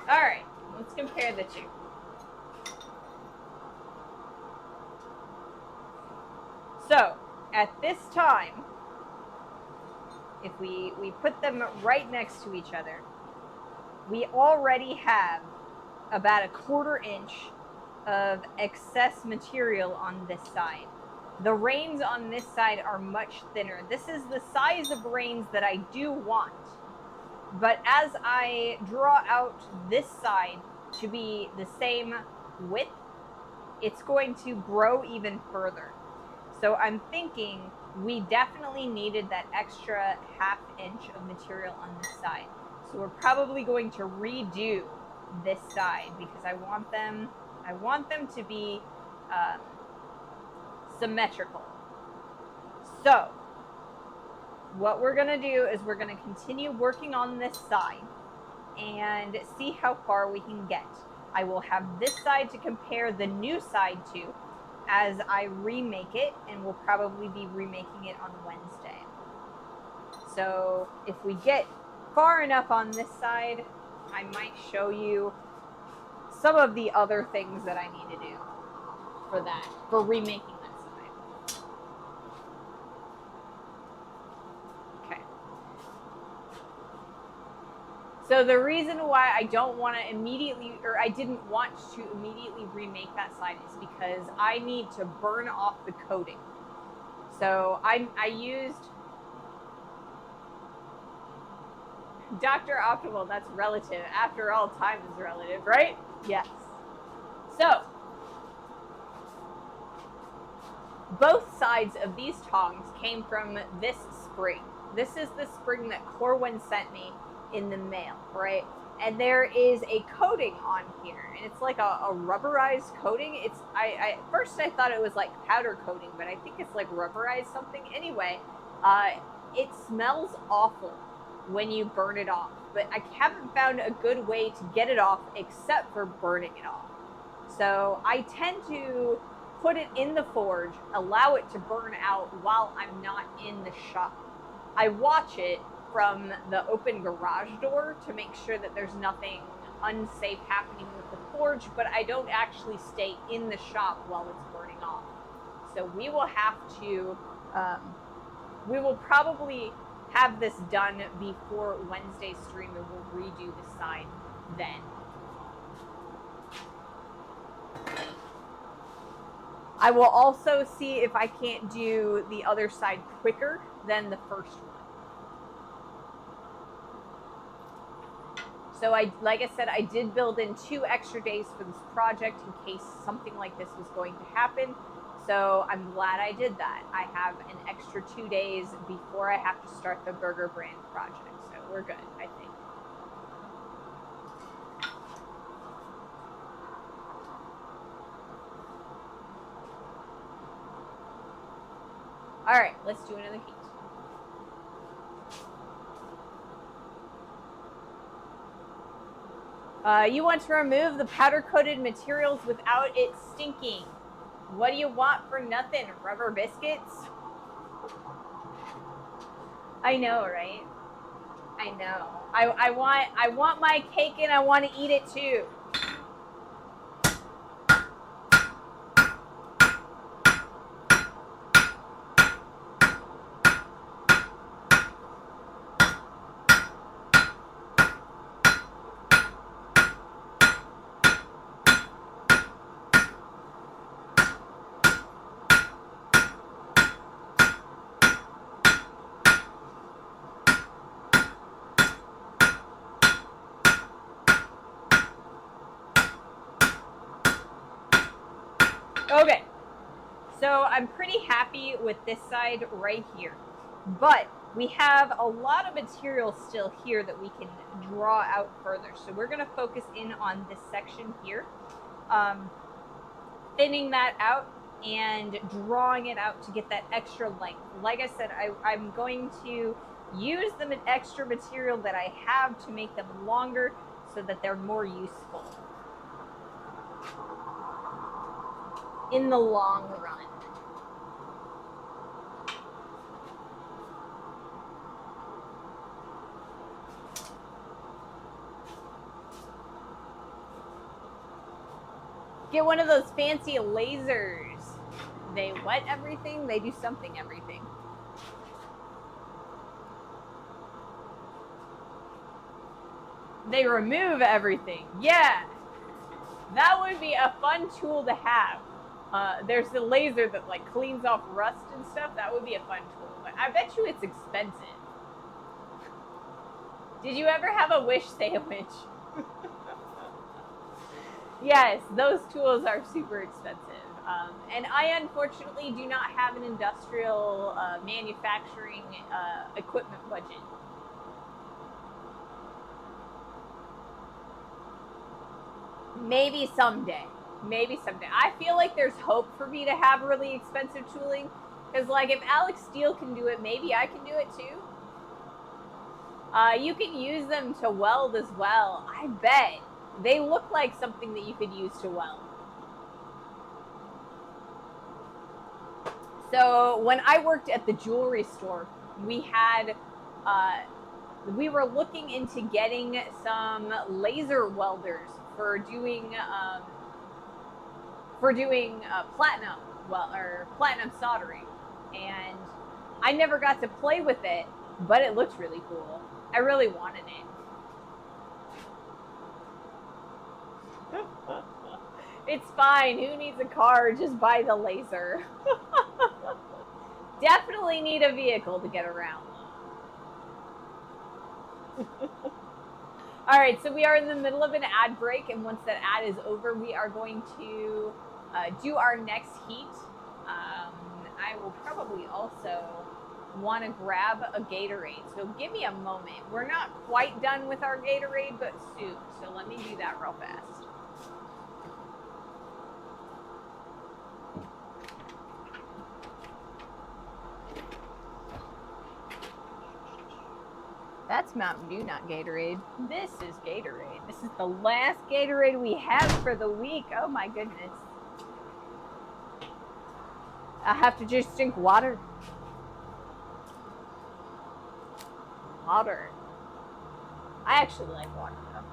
All right, let's compare the two. So, at this time, if we put them right next to each other, we already have about a 1/4 inch of excess material on this side. The reins on this side are much thinner. This is the size of reins that I do want. But as I draw out this side to be the same width, it's going to grow even further. So I'm thinking we definitely needed that extra 1/2 inch of material on this side. So we're probably going to redo this side because I want them to be symmetrical. So what we're going to do is we're going to continue working on this side and see how far we can get. I will have this side to compare the new side to as I remake it, and we'll probably be remaking it on Wednesday. So if we get far enough on this side, I might show you some of the other things that I need to do for that, for remaking that side. Okay. So the reason why I don't want to immediately, or I didn't want to immediately remake that side is because I need to burn off the coating. So I used Dr. Optimal, that's relative. After all, time is relative, right? Yes. So, both sides of these tongs came from this spring. This is the spring that Corwin sent me in the mail, right? and there is a coating on here, and it's like a rubberized coating. It's I first I thought it was like powder coating, but I think it's like rubberized something. Anyway, it smells awful when you burn it off, but I haven't found a good way to get it off except for burning it off. So I tend to put it in the forge, allow it to burn out while I'm not in the shop. I watch it from the open garage door to make sure that there's nothing unsafe happening with the forge, but I don't actually stay in the shop while it's burning off. So we will have to, we will probably have this done before Wednesday's stream, and we'll redo the side then. I will also see if I can't do the other side quicker than the first one. So like I said, I did build in 2 extra days for this project in case something like this was going to happen. So I'm glad I did that. I have an extra 2 days before I have to start the burger brand project. So we're good, I think. All right, let's do another heat. You want to remove the powder-coated materials without it stinking. What do you want for nothing? Rubber biscuits? I know, right? I know. I want my cake and I want to eat it too. Okay, so I'm pretty happy with this side right here, but we have a lot of material still here that we can draw out further. So we're gonna focus in on this section here, thinning that out and drawing it out to get that extra length. Like I said, I'm going to use the extra material that I have to make them longer so that they're more useful in the long run. Get one of those fancy lasers. They wet everything, they do something everything. They remove everything. Yeah, that would be a fun tool to have. There's the laser that like cleans off rust and stuff. That would be a fun tool, but I bet you it's expensive. Did you ever have a Wish sandwich? Yes, those tools are super expensive. And I unfortunately do not have an industrial manufacturing equipment budget. Maybe someday. Maybe someday. I feel like there's hope for me to have really expensive tooling. Because, like, if Alex Steele can do it, maybe I can do it too. You can use them to weld as well. I bet. They look like something that you could use to weld. So, when I worked at the jewelry store, we had... we were looking into getting some laser welders for doing platinum, or platinum soldering, and I never got to play with it, but it looked really cool. I really wanted it. It's fine. Who needs a car? Just buy the laser. Definitely need a vehicle to get around. All right, so we are in the middle of an ad break, and once that ad is over, we are going to do our next heat. I will probably also want to grab a Gatorade. So give me a moment. We're not quite done with our Gatorade, but soon. So let me do that real fast. That's Mountain Dew, not Gatorade. This is Gatorade. This is the last Gatorade we have for the week. Oh my goodness. I have to just drink water. Water. I actually like water though.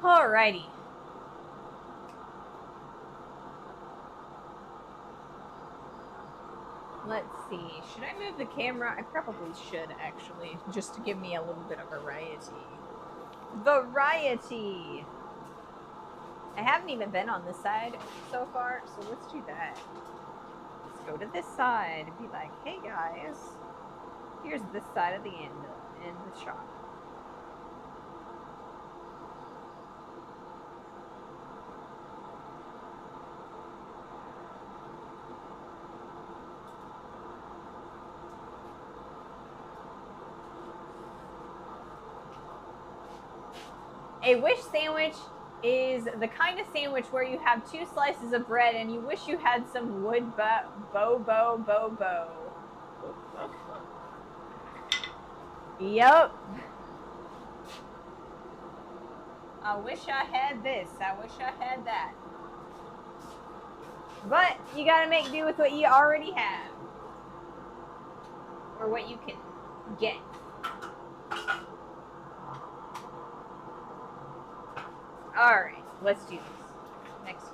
Alrighty. Let's see. Should I move the camera? I probably should, actually, just to give me a little bit of variety. Variety! I haven't even been on this side so far, so let's do that. Let's go to this side and be like, hey guys, here's this side of the end in the shop. A wish sandwich is the kind of sandwich where you have 2 slices of bread and you wish you had some wood bo. Yep. I wish I had this. I wish I had that. But you gotta make do with what you already have. Or what you can get. Alright, let's do this. Next week.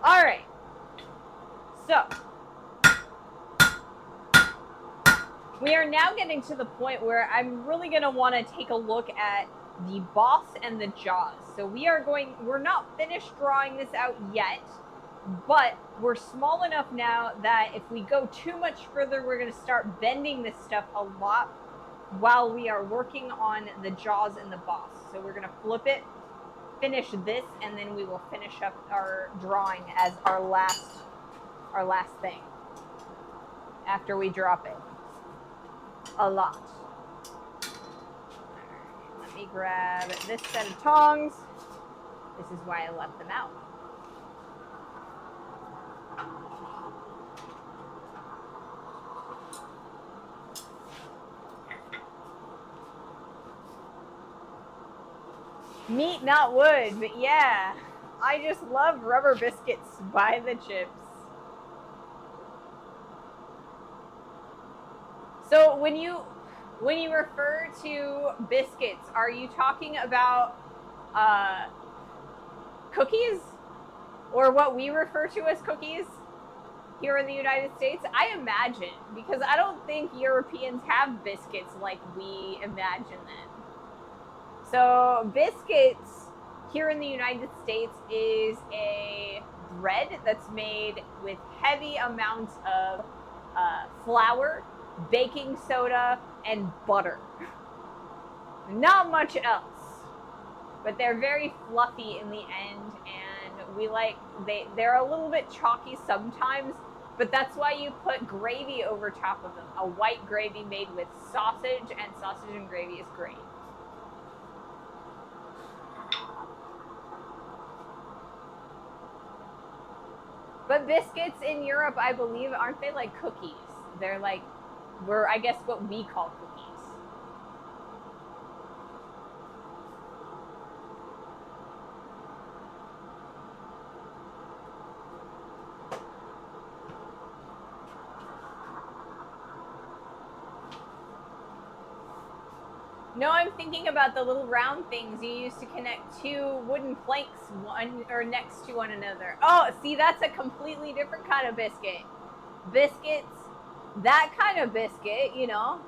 Alright. So, we are now getting to the point where I'm really going to want to take a look at the boss and the jaws. So we're not finished drawing this out yet, but we're small enough now that if we go too much further, we're going to start bending this stuff a lot while we are working on the jaws and the boss. So we're going to flip it, finish this, and then we will finish up our drawing as our last thing after we drop it a lot. Alright, let me grab this set of tongs. This is why I left them out. Meat, not wood, but yeah, I just love rubber biscuits by the chips. So when you refer to biscuits, are you talking about cookies, or what we refer to as cookies here in the United States? I imagine, because I don't think Europeans have biscuits like we imagine them. So biscuits here in the United States is a bread that's made with heavy amounts of flour, baking soda, and butter. Not much else. But they're very fluffy in the end, and they're a little bit chalky sometimes, but that's why you put gravy over top of them. A white gravy made with sausage, and sausage and gravy is great. But biscuits in Europe, I believe, aren't they like cookies? They're like, I guess, what we call cookies. No, I'm thinking about the little round things you use to connect two wooden planks one or next to one another. Oh, see, that's a completely different kind of biscuit. Biscuits, that kind of biscuit, you know.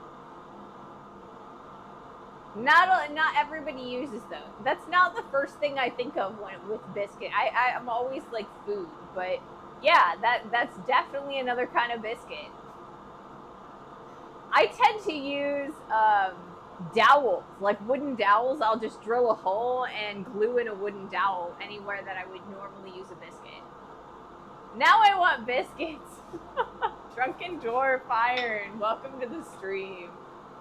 Not everybody uses those. That's not the first thing I think of with biscuit. I'm always like food, but yeah, that's definitely another kind of biscuit. I tend to use dowels, like wooden dowels. I'll just drill a hole and glue in a wooden dowel anywhere that I would normally use a biscuit. Now I want biscuits. Drunken Dwarf Iron, welcome to the stream.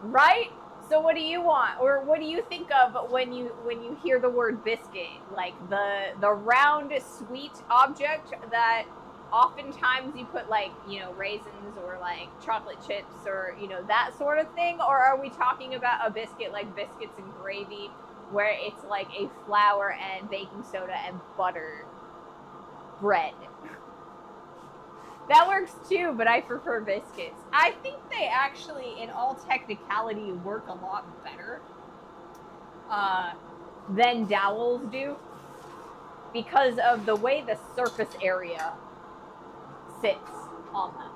Right? So what do you want, or what do you think of when you hear the word biscuit? Like the round sweet object that oftentimes you put like, you know, raisins or like chocolate chips or, you know, that sort of thing? Or are we talking about a biscuit like biscuits and gravy where it's like a flour and baking soda and butter bread? That works too, but I prefer biscuits. I think they actually, in all technicality, work a lot better than dowels do because of the way the surface area sits on them.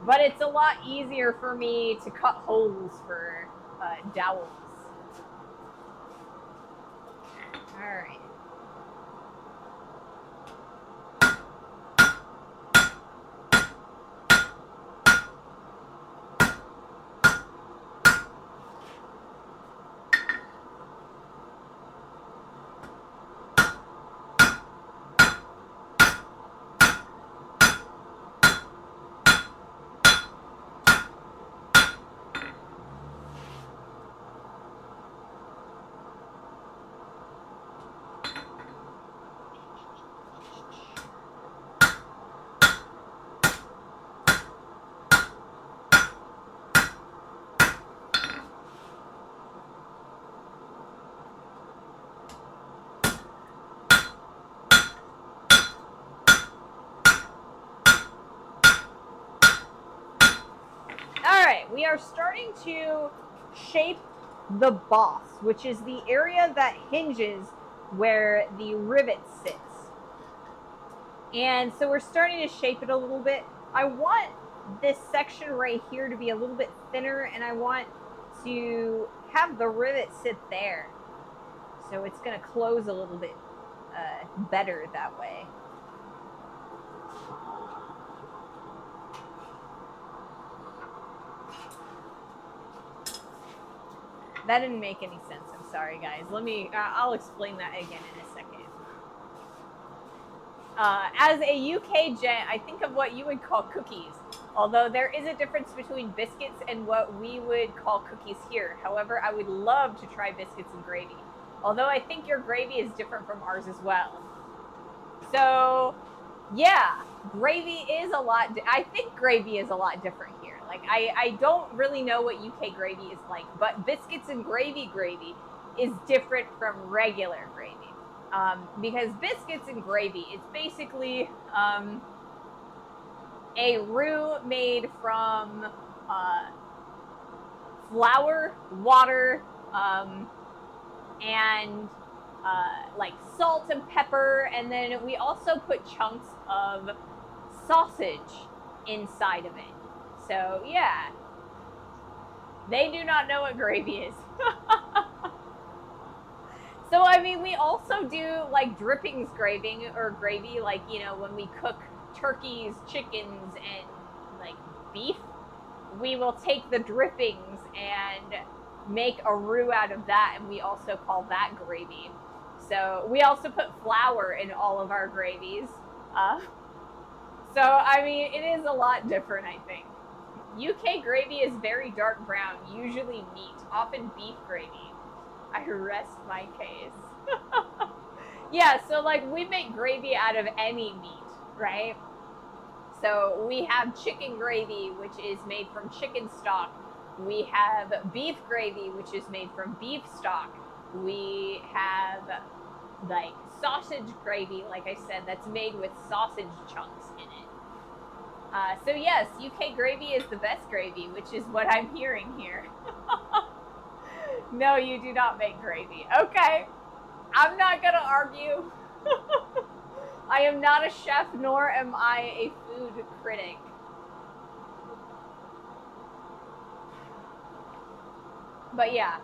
But it's a lot easier for me to cut holes for dowels. All right. We are starting to shape the boss, which is the area that hinges where the rivet sits. And so we're starting to shape it a little bit. I want this section right here to be a little bit thinner, and I want to have the rivet sit there. So it's going to close a little bit better that way. That didn't make any sense. I'm sorry, guys. I'll explain that again in a second. As a UK gent, I think of what you would call cookies, although there is a difference between biscuits and what we would call cookies here. However, I would love to try biscuits and gravy, although I think your gravy is different from ours as well. So, yeah, gravy is a lot. I think gravy is a lot different here. Like, I don't really know what UK gravy is like, but biscuits and gravy is different from regular gravy. Because biscuits and gravy, it's basically a roux made from flour, water, and like salt and pepper, and then we also put chunks of sausage inside of it. So yeah, they do not know what gravy is. So I mean, we also do like drippings gravy, like, you know, when we cook turkeys, chickens, and like beef, we will take the drippings and make a roux out of that, and we also call that gravy. So we also put flour in all of our gravies. So I mean, it is a lot different, I think. UK gravy is very dark brown, usually meat, often beef gravy. I rest my case. Yeah, so like we make gravy out of any meat, right? So we have chicken gravy, which is made from chicken stock. We have beef gravy, which is made from beef stock. We have like sausage gravy, like I said, that's made with sausage chunks in it. So yes, UK gravy is the best gravy, which is what I'm hearing here. No, you do not make gravy. Okay, I'm not gonna argue. I am not a chef, nor am I a food critic. But yeah.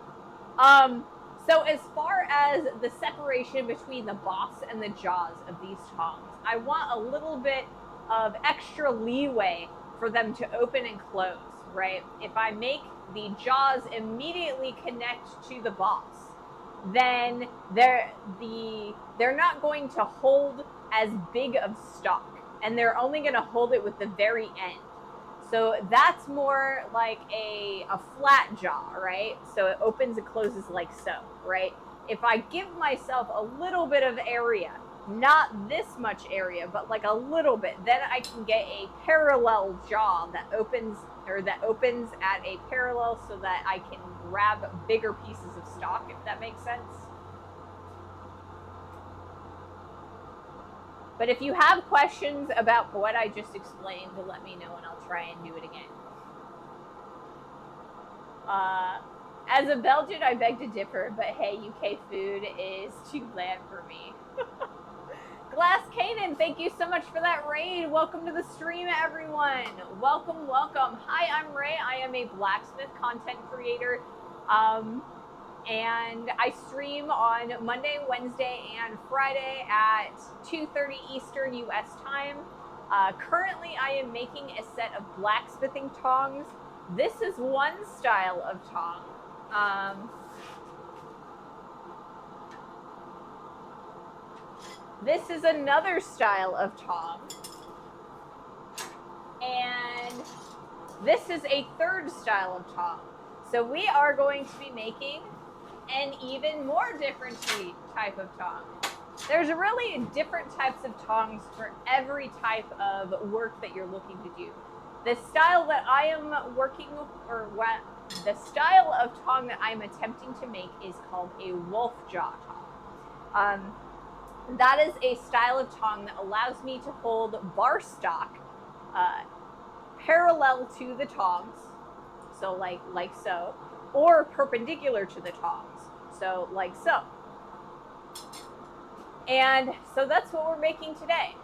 So as far as the separation between the boss and the jaws of these tongs, I want a little bit of extra leeway for them to open and close, right? If I make the jaws immediately connect to the boss, then they're not going to hold as big of stock, and they're only going to hold it with the very end. So that's more like a flat jaw, right? So it opens and closes like so, right? If I give myself a little bit of area, not this much area, but like a little bit, then I can get a parallel jaw that opens at a parallel so that I can grab bigger pieces of stock, if that makes sense. But if you have questions about what I just explained, let me know and I'll try and do it again. As a Belgian, I beg to differ, but hey, UK food is too bland for me. Glass Canaan, thank you so much for that raid. Welcome to the stream, everyone. Welcome, welcome. Hi, I'm Ray. I am a blacksmith content creator. And I stream on Monday, Wednesday, and Friday at 2:30 Eastern US time. Currently, I am making a set of blacksmithing tongs. This is one style of tong. This is another style of tong. And this is a third style of tong. So we are going to be making an even more different type of tong. There's really different types of tongs for every type of work that you're looking to do. The style that I am the style of tong that I'm attempting to make is called a wolf jaw tong. That is a style of tong that allows me to hold bar stock parallel to the tongs, so like so, or perpendicular to the tongs, so like so. And so that's what we're making today.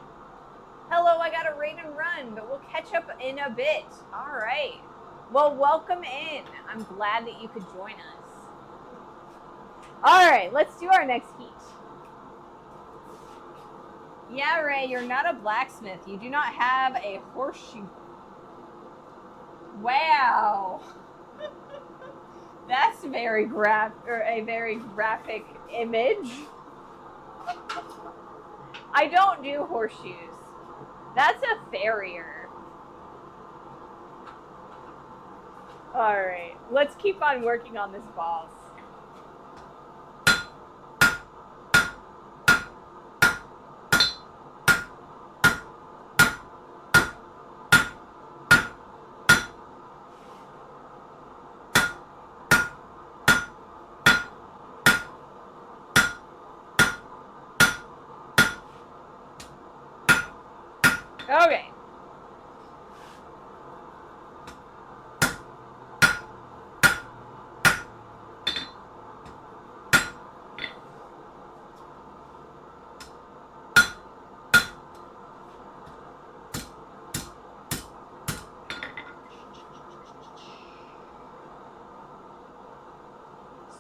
Hello, I got a raid and run, but we'll catch up in a bit. All right. Well, welcome in. I'm glad that you could join us. All right, let's do our next heat. Yeah, Ray, you're not a blacksmith. You do not have a horseshoe. Wow. That's a very graphic image. I don't do horseshoes. That's a farrier. All right, let's keep on working on this boss. Okay.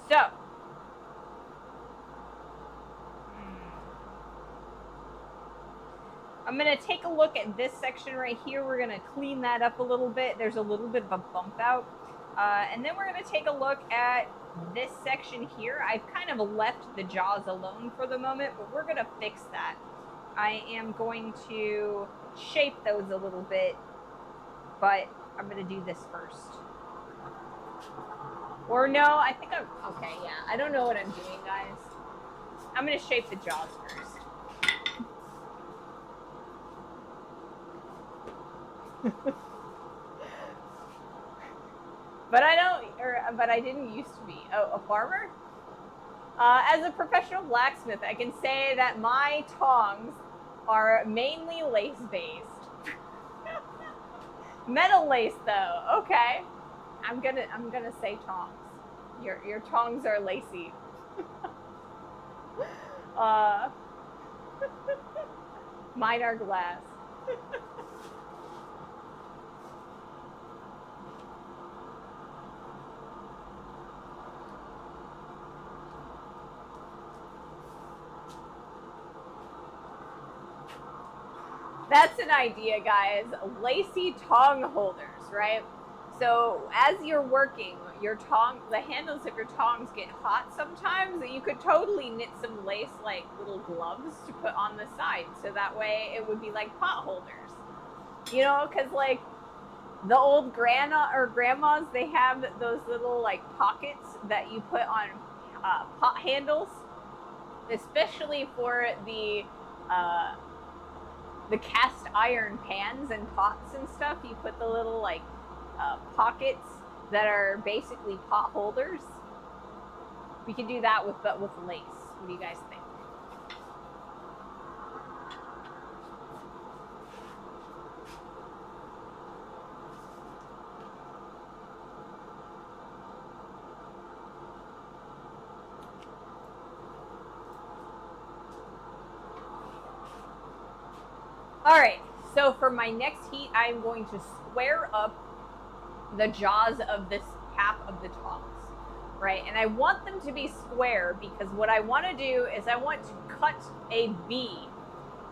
So, I'm going to take a look at this section right here. We're going to clean that up a little bit. There's a little bit of a bump out. And then we're going to take a look at this section here. I've kind of left the jaws alone for the moment, but we're going to fix that. I am going to shape those a little bit, but I'm going to do this first. Or no, I think okay, yeah. I don't know what I'm doing, guys. I'm going to shape the jaws first. But I didn't used to be. Oh, a farmer? As a professional blacksmith, I can say that my tongs are mainly lace-based. Metal lace though. Okay. I'm gonna say tongs. Your tongs are lacy. uh, Mine are glass. That's an idea, guys. Lacy tong holders, right? So as you're working, the handles of your tongs get hot sometimes. You could totally knit some lace like little gloves to put on the side, so that way it would be like pot holders. You know, because like the old grandmas, they have those little like pockets that you put on pot handles, especially for the cast iron pans and pots and stuff. You put the little like pockets that are basically pot holders. We could do that with lace. What do you guys think? All right, so for my next heat, I'm going to square up the jaws of this half of the tongs, right? And I want them to be square because what I want to do is I want to cut a V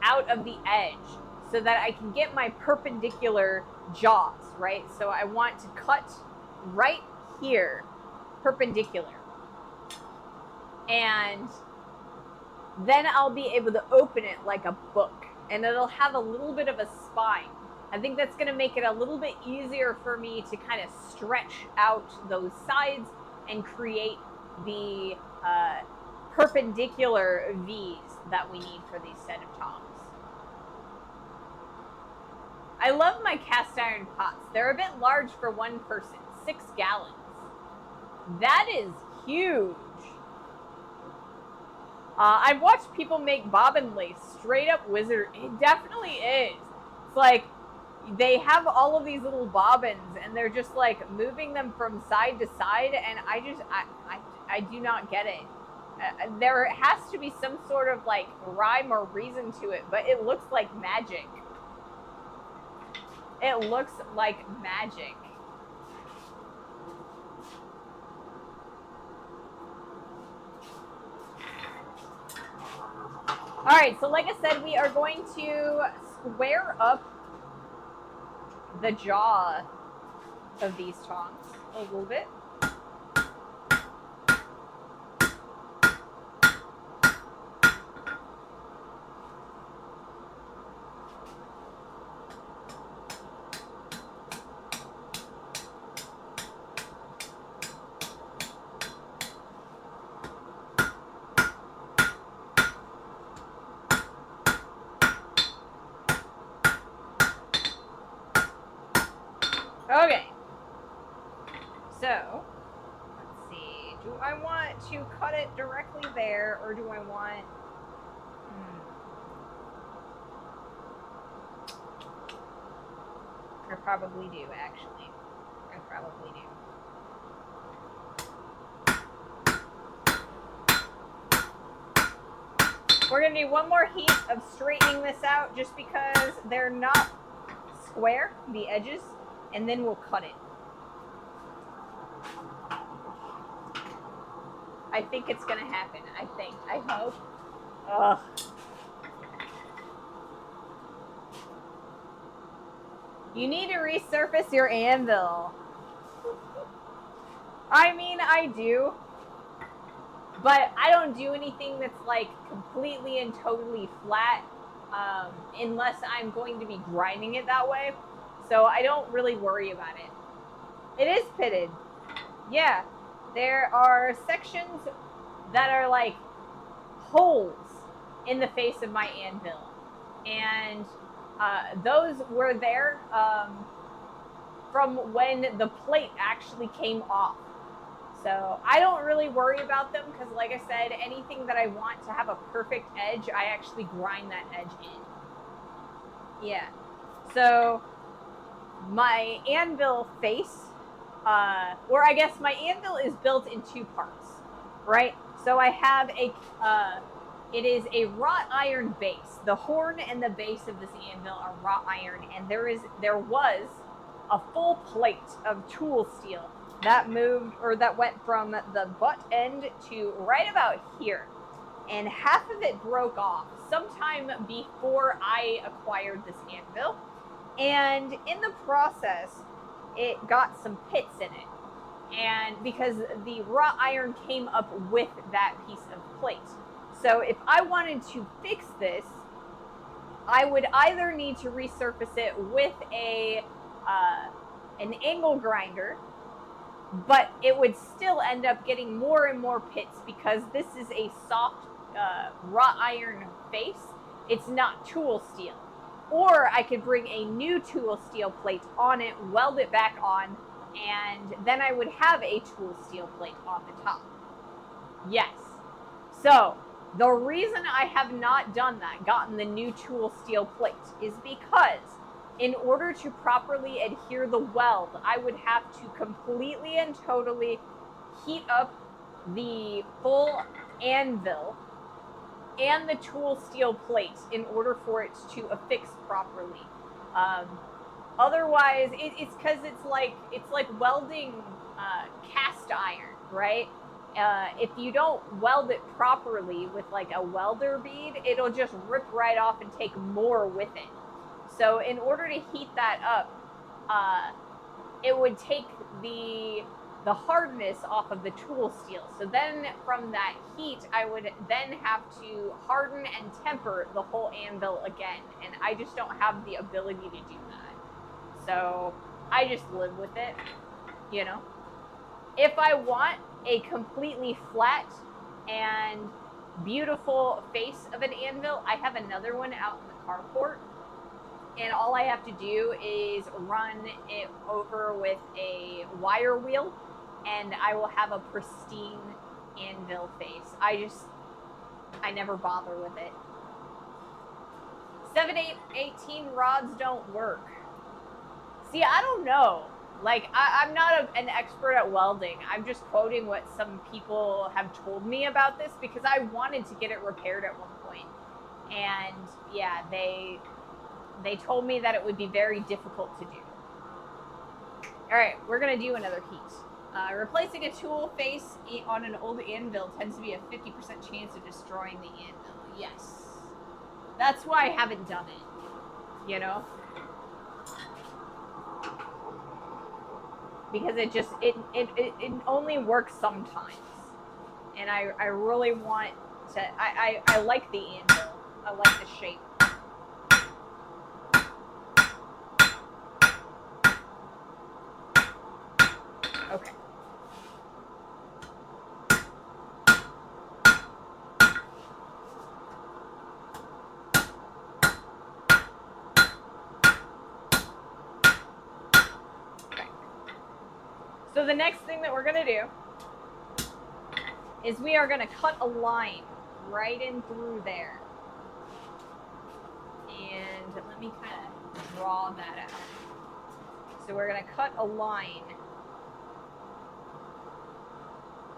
out of the edge so that I can get my perpendicular jaws, right? So I want to cut right here, perpendicular. And then I'll be able to open it like a book, and it'll have a little bit of a spine. I think that's going to make it a little bit easier for me to kind of stretch out those sides and create the perpendicular V's that we need for these set of tongs. I love my cast iron pots. They're a bit large for one person, 6 gallons. That is huge. I've watched people make bobbin lace, straight up wizard. It definitely is. It's like they have all of these little bobbins and they're just like moving them from side to side, and I do not get it. There has to be some sort of like rhyme or reason to it, but it looks like magic. It looks like magic. All right, so like I said, we are going to square up the jaw of these tongs a little bit. Okay, so let's see. Do I want to cut it directly there, or do I want? I probably do, actually. I probably do. We're gonna do one more heat of straightening this out, just because they're not square, the edges, and then we'll cut it. I think it's gonna happen. I hope. Ugh. You need to resurface your anvil. I mean, I do. But I don't do anything that's like completely and totally flat unless I'm going to be grinding it that way. So I don't really worry about it. It is pitted. Yeah. There are sections that are like holes in the face of my anvil. And those were there from when the plate actually came off. So I don't really worry about them because, like I said, anything that I want to have a perfect edge, I actually grind that edge in. Yeah. So my anvil face, or I guess my anvil is built in two parts, right? So I have it is a wrought iron base. The horn and the base of this anvil are wrought iron, and there was a full plate of tool steel that moved, or that went from the butt end to right about here. And half of it broke off sometime before I acquired this anvil. And in the process, it got some pits in it. And because the wrought iron came up with that piece of plate. So if I wanted to fix this, I would either need to resurface it with an angle grinder, but it would still end up getting more and more pits because this is a soft wrought iron face. It's not tool steel. Or I could bring a new tool steel plate on it, weld it back on, and then I would have a tool steel plate on the top. Yes. So the reason I have not done that, gotten the new tool steel plate, is because in order to properly adhere the weld, I would have to completely and totally heat up the full anvil and the tool steel plate in order for it to affix properly. Otherwise, it's because it's like welding cast iron, right? If you don't weld it properly with like a welder bead, it'll just rip right off and take more with it. So in order to heat that up, it would take the hardness off of the tool steel. So then from that heat, I would then have to harden and temper the whole anvil again. And I just don't have the ability to do that. So I just live with it, you know. If I want a completely flat and beautiful face of an anvil, I have another one out in the carport. And all I have to do is run it over with a wire wheel, and I will have a pristine anvil face. I never bother with it. 7/8/18 rods don't work. See, I don't know. Like, I'm not an expert at welding. I'm just quoting what some people have told me about this because I wanted to get it repaired at one point. And yeah, they told me that it would be very difficult to do. All right, we're gonna do another heat. Replacing a tool face on an old anvil tends to be a 50% chance of destroying the anvil. Yes. That's why I haven't done it, you know? Because it only works sometimes. And I really want to, I like the anvil. I like the shape. Okay. So the next thing that we're going to do is we are going to cut a line right in through there. And let me kind of draw that out. So we're going to cut a line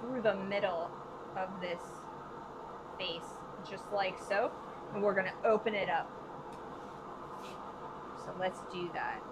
through the middle of this face, just like so. And we're going to open it up. So let's do that.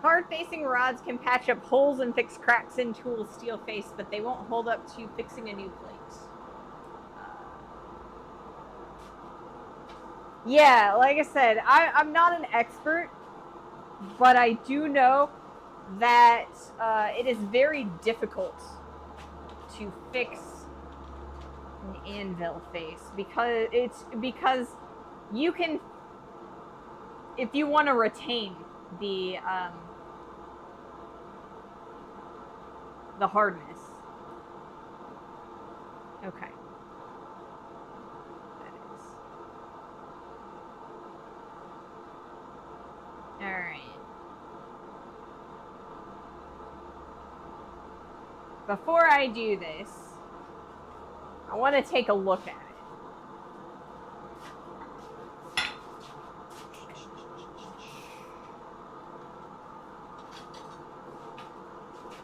Hard-facing rods can patch up holes and fix cracks in tool steel face, but they won't hold up to fixing a new plate. Yeah, like I said, I'm not an expert, but I do know that it is very difficult to fix an anvil face because you can, if you want to retain the hardness. Okay. That is. before I do this, I want to take a look at it.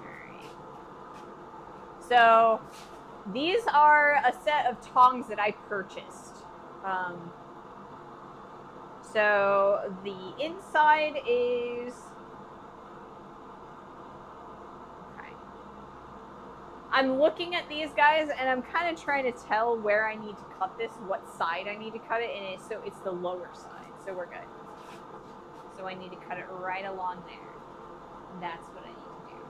Alright. So, these are a set of tongs that I purchased. So, the inside is... I'm looking at these guys and I'm kind of trying to tell where I need to cut this, what side I need to cut it, and so it's the lower side, so we're good. So I need to cut it right along there. That's what I need to do.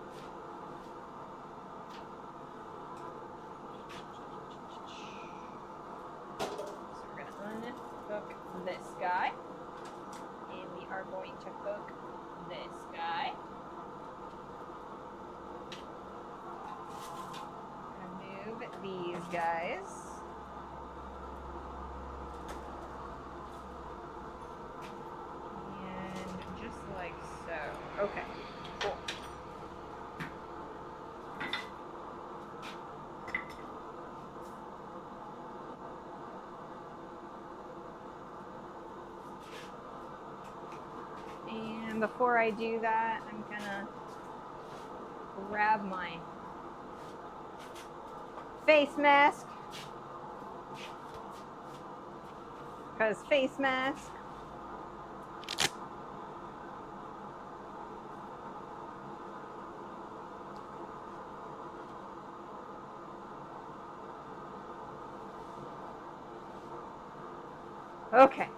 So we're going to unhook this guy, and we are going to hook this guy. These guys. And just like so. Okay, cool. And before I do that, I'm gonna grab my face mask, because face mask. Okay.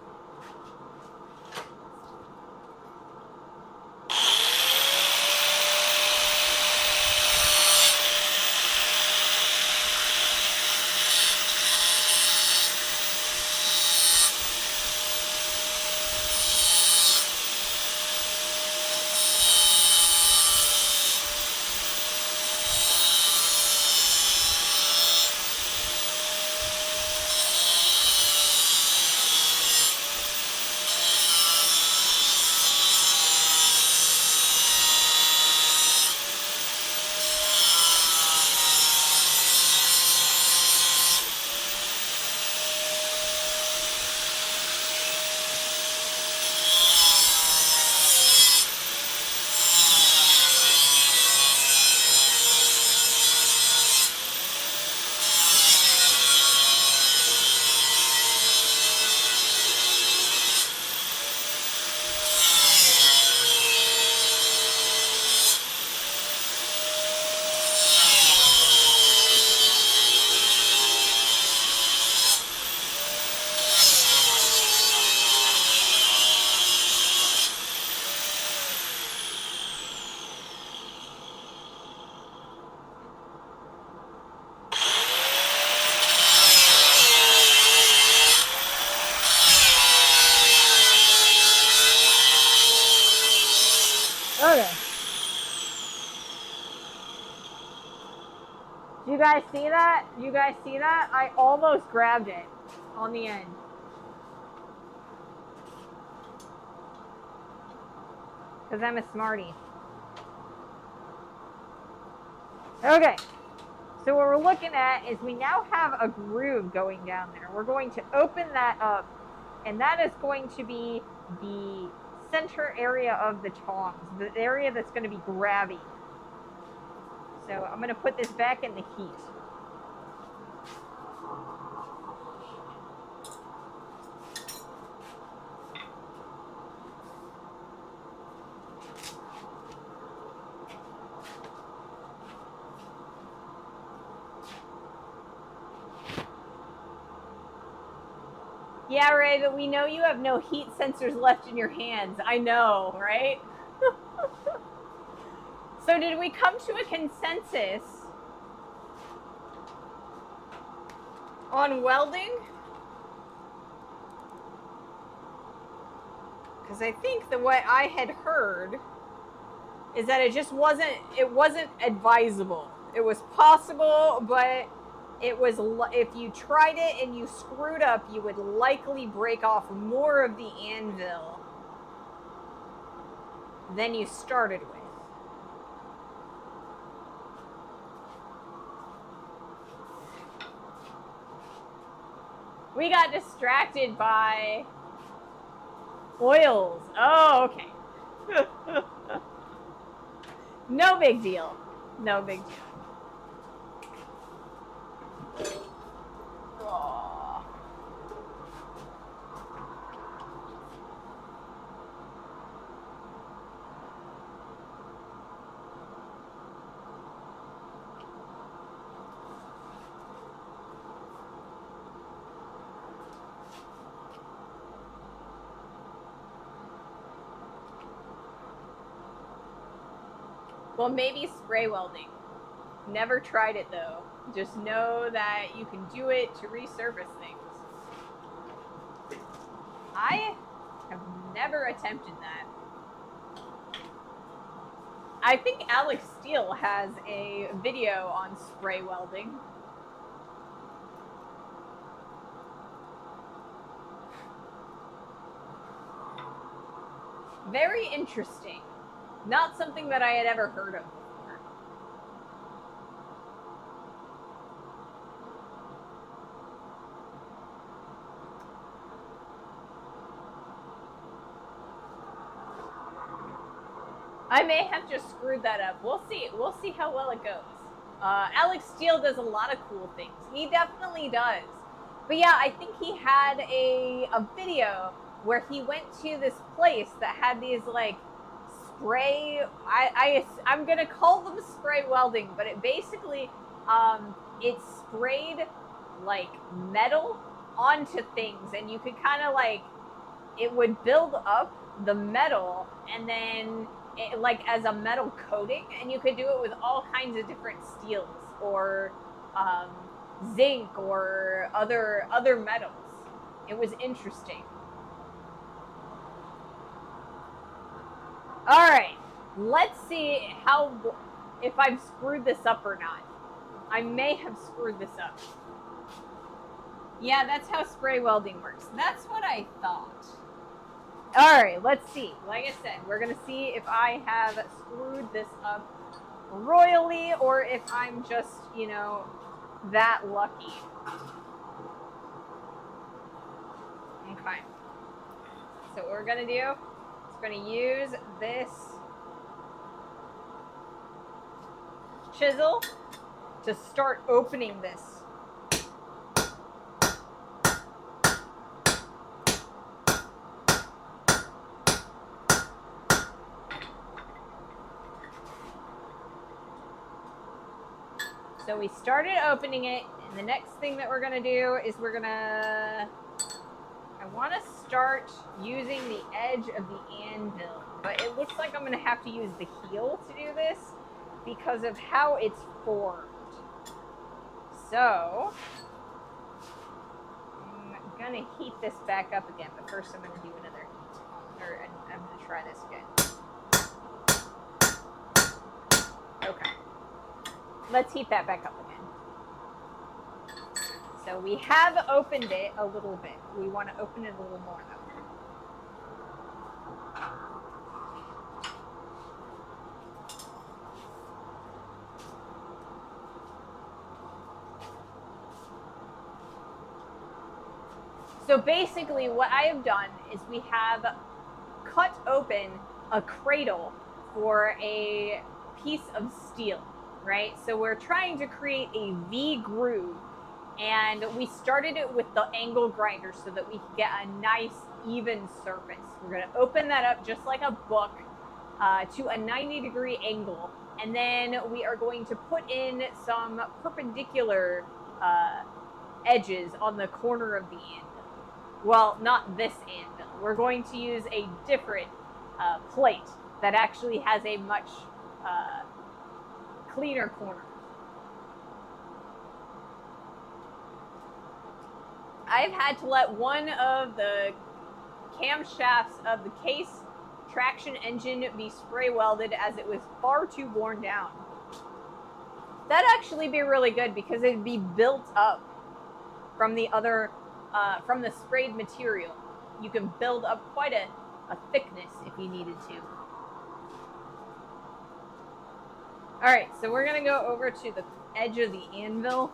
Okay. Do you guys see that? You guys see that? I almost grabbed it on the end. Because I'm a smarty. Okay. So what we're looking at is we now have a groove going down there. We're going to open that up, and that is going to be the center area of the tongs, the area that's going to be grabby. So I'm going to put this back in the heat. Yeah, Ray, but we know you have no heat sensors left in your hands. I know, right? So did we come to a consensus on welding? Because I think the way I had heard is that it wasn't advisable. It was possible, but it was, if you tried it and you screwed up, you would likely break off more of the anvil than you started with. We got distracted by oils. Oh, okay. No big deal. No big deal. Oh. Well, maybe spray welding. Never tried it though. Just know that you can do it to resurface things. I have never attempted that. I think Alex Steele has a video on spray welding. Very interesting. Not something that I had ever heard of before. I may have just screwed that up. We'll see. We'll see how well it goes. Alex Steele does a lot of cool things. He definitely does. But yeah, I think he had a video where he went to this place that had these like spray, I'm gonna call them spray welding, but it basically it sprayed like metal onto things, and you could kind of like, it would build up the metal and then it, like as a metal coating, and you could do it with all kinds of different steels or zinc or other metals. It was interesting. All right, let's see if I've screwed this up or not. I may have screwed this up. Yeah, that's how spray welding works. That's what I thought. All right, let's see. Like I said, we're going to see if I have screwed this up royally or if I'm just, you know, that lucky. Okay. So what we're going to do is we're going to use this chisel to start opening this. So we started opening it, and the next thing that we're going to do is I want to start using the edge of the anvil, but it looks like I'm going to have to use the heel to do this because of how it's formed. So I'm going to heat this back up again, but first I'm going to do another heat, or I'm going to try this again. Okay. Let's heat that back up again. So we have opened it a little bit. We want to open it a little more though. So basically what I have done is we have cut open a cradle for a piece of steel. Right? So we're trying to create a V groove, and we started it with the angle grinder so that we could get a nice even surface. We're going to open that up just like a book to a 90-degree angle, and then we are going to put in some perpendicular edges on the corner of the anvil. Well, not this anvil. We're going to use a different plate that actually has a much cleaner corner. I've had to let one of the camshafts of the case traction engine be spray welded as it was far too worn down. That'd actually be really good because it'd be built up from the other, from the sprayed material. You can build up quite a thickness if you needed to. All right, so we're going to go over to the edge of the anvil.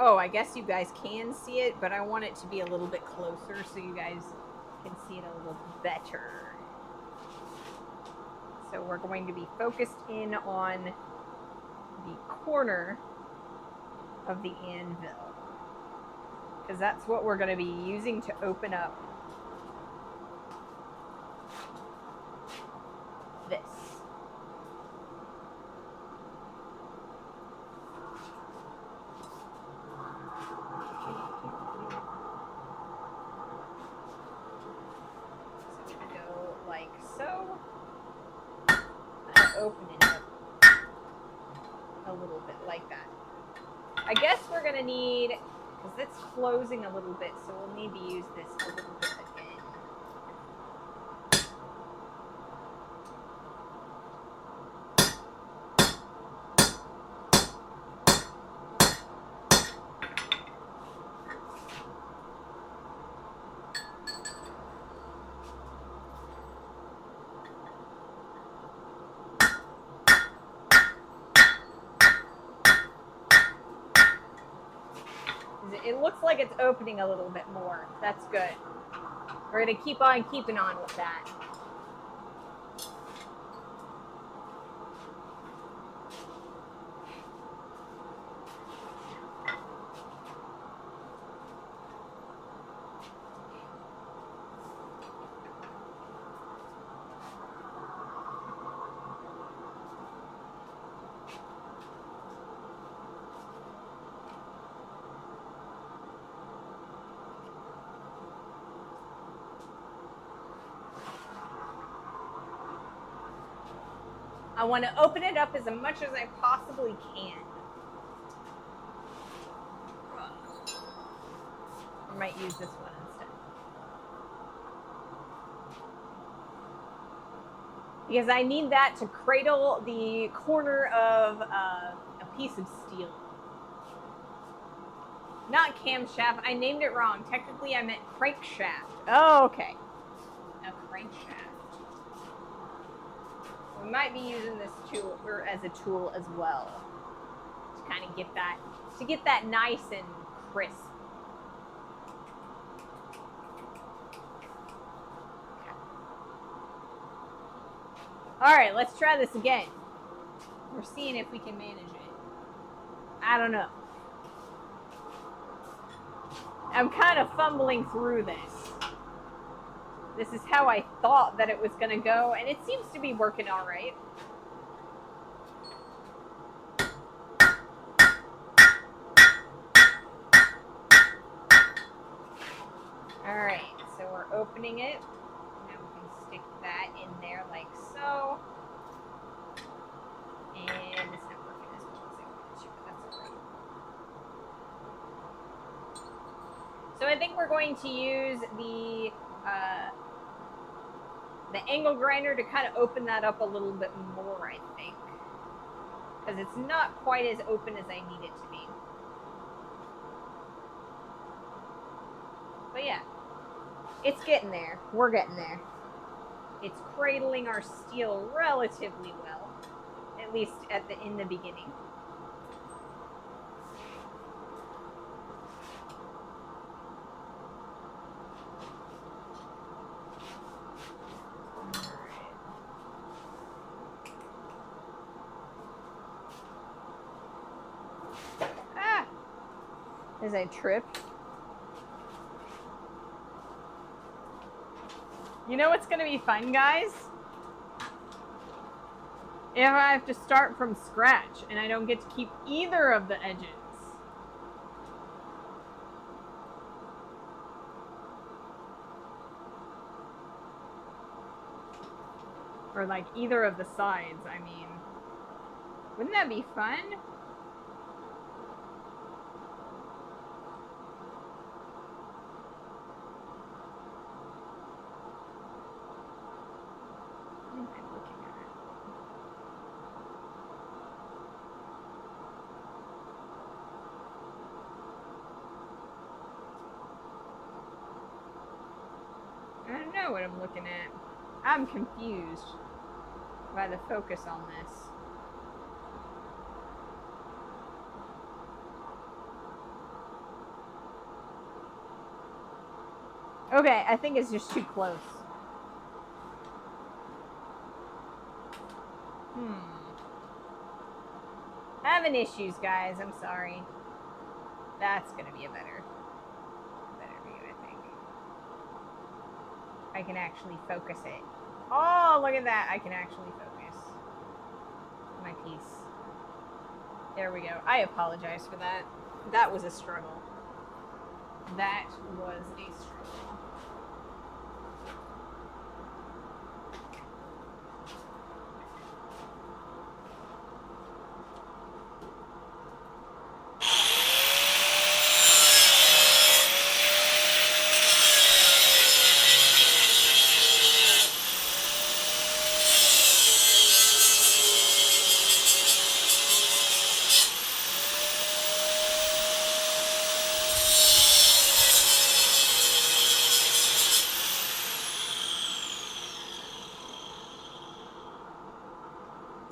Oh, I guess you guys can see it, but I want it to be a little bit closer so you guys can see it a little better. So we're going to be focused in on the corner of the anvil, because that's what we're going to be using to open up this. So we go like so, and open it up a little bit like that. I guess we're going to need, because it's closing a little bit, so we'll need to use this a little bit again. It looks like it's opening a little bit more. That's good. We're going to keep on keeping on with that. I want to open it up as much as I possibly can. I might use this one instead. Because I need that to cradle the corner of a piece of steel. Not camshaft. I named it wrong. Technically, I meant crankshaft. Oh, okay. A crankshaft. We might be using this tool or as a tool as well to kind of get that nice and crisp. Okay. All right, let's try this again. We're seeing if we can manage it. I don't know. I'm kind of fumbling through this. This is how I thought that it was going to go, and it seems to be working all right. All right, so we're opening it. Now we can stick that in there like so. And it's not working as well as I wanted to, but that's all right. So I think we're going to use the angle grinder to kind of open that up a little bit more, I think. Because it's not quite as open as I need it to be. But yeah, it's getting there. We're getting there. It's cradling our steel relatively well, at least in the beginning. As I tripped. You know what's going to be fun, guys? If I have to start from scratch and I don't get to keep either of the edges. Or like either of the sides, I mean. Wouldn't that be fun? I don't know what I'm looking at. I'm confused by the focus on this. Okay, I think it's just too close. Having issues, guys. I'm sorry. That's gonna be a better view, I think. I can actually focus it. Oh, look at that. I can actually focus my piece. There we go. I apologize for that. That was a struggle. That was a struggle.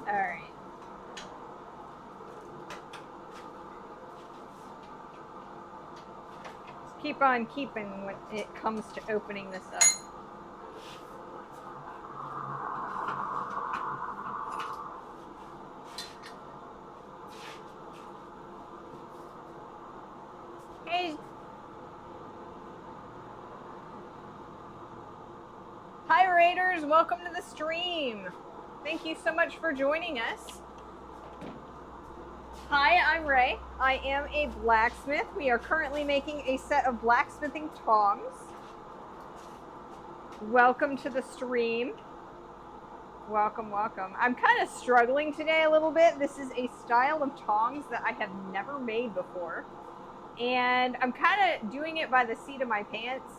Alright. Just keep on keeping when it comes to opening this up. Hey. Hi, Raiders. Welcome to the stream. Thank you so much for joining us. Hi, I'm Ray. I am a blacksmith. We are currently making a set of blacksmithing tongs. Welcome to the stream. Welcome, welcome. I'm kind of struggling today a little bit. This is a style of tongs that I have never made before. And I'm kind of doing it by the seat of my pants.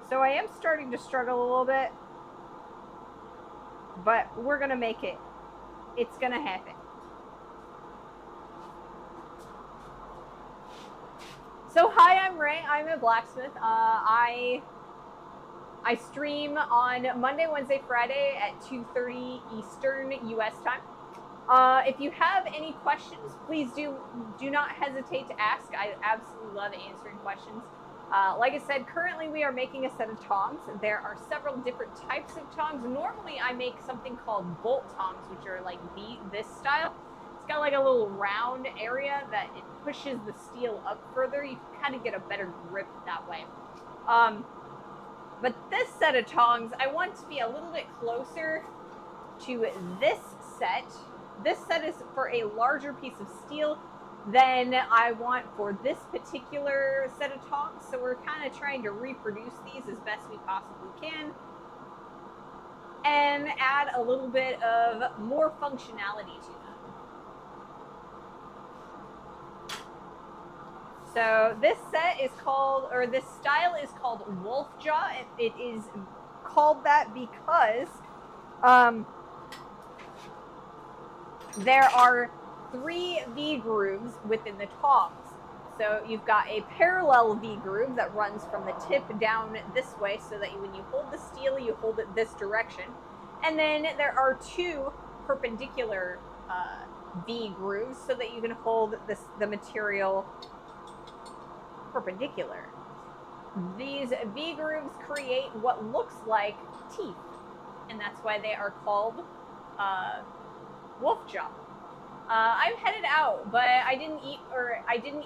So I am starting to struggle a little bit. But we're going to make it. It's going to happen. So hi, I'm Ray. I'm a blacksmith. I stream on Monday, Wednesday, Friday at 2:30 Eastern US time. If you have any questions, please do not hesitate to ask. I absolutely love answering questions. Like I said, currently we are making a set of tongs. There are several different types of tongs. Normally I make something called bolt tongs, which are like this style. It's got like a little round area that it pushes the steel up further. You can kind of get a better grip that way. But this set of tongs, I want to be a little bit closer to this set. This set is for a larger piece of steel than I want for this particular set of tongs. So we're kind of trying to reproduce these as best we possibly can and add a little bit of more functionality to them. So this set is called, or this style is called wolf jaw. It is called that because there are 3 V grooves within the tongs. So you've got a parallel V groove that runs from the tip down this way, so that when you hold the steel, you hold it this direction. And then there are 2 perpendicular V grooves, so that you can hold the material perpendicular. These V grooves create what looks like teeth, and that's why they are called wolf jaw. I'm headed out, but I didn't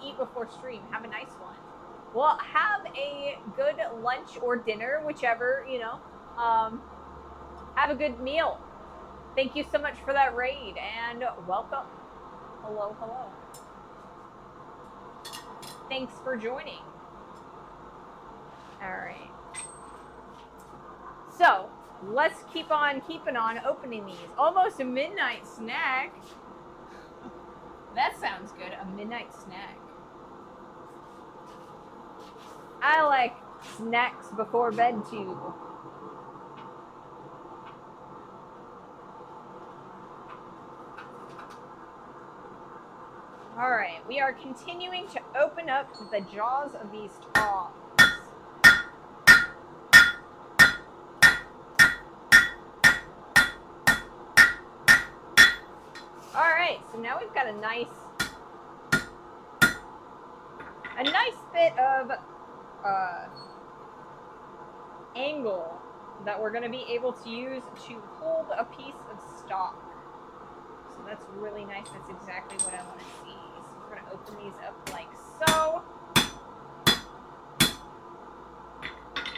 eat before stream. Have a nice one. Well, have a good lunch or dinner, whichever, you know. Have a good meal. Thank you so much for that raid, and welcome. Hello, hello. Thanks for joining. All right. So, let's keep on keeping on opening these. Almost a midnight snack. That sounds good, a midnight snack. I like snacks before bed too. All right, we are continuing to open up the jaws of these tongs. All right, so now we've got a a nice bit of angle that we're going to be able to use to hold a piece of stock. So that's really nice. That's exactly what I want to see. So we're going to open these up like so.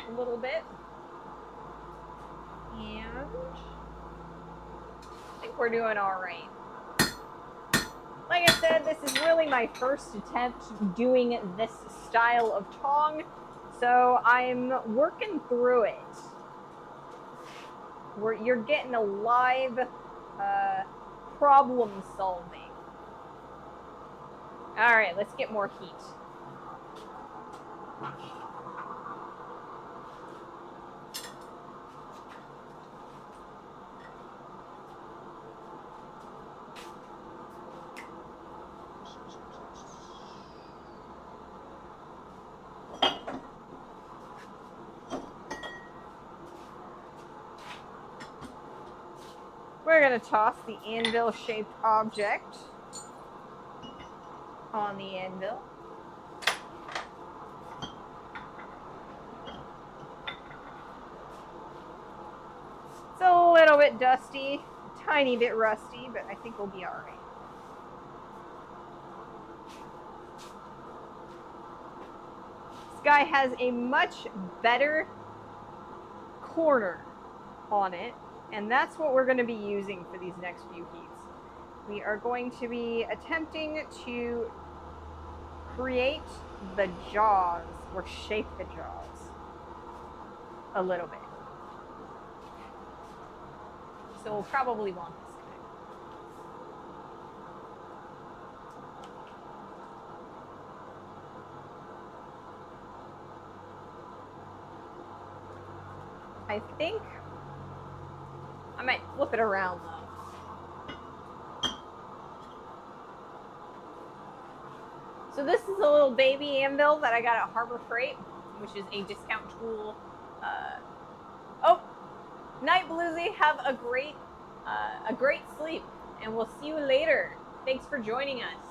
A little bit. And I think we're doing all right. Like I said, this is really my first attempt doing this style of tong, so I'm working through it. You're getting a live problem solving. All right, let's get more heat. We're going to toss the anvil-shaped object on the anvil. It's a little bit dusty, a tiny bit rusty, but I think we'll be all right. This guy has a much better corner on it, and that's what we're going to be using for these next few heats. We are going to be attempting to create the jaws, or shape the jaws a little bit. So we'll probably want this guy. I think I might flip it around though. So this is a little baby anvil that I got at Harbor Freight, which is a discount tool. Oh, night Bluesy, have a great sleep, and we'll see you later. Thanks for joining us.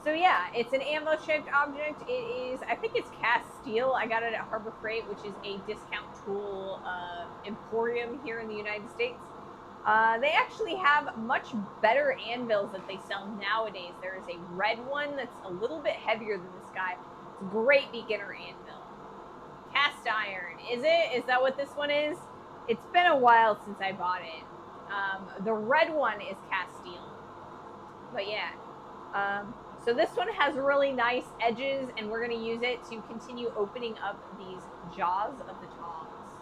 So yeah, it's an anvil-shaped object. It is, I think it's cast steel. I got it at Harbor Freight, which is a discount tool emporium here in the United States. They actually have much better anvils that they sell nowadays. There is a red one that's a little bit heavier than this guy. It's a great beginner anvil. Cast iron, is it? Is that what this one is? It's been a while since I bought it. The red one is cast steel. But yeah. So this one has really nice edges, and we're going to use it to continue opening up these jaws of the tongs.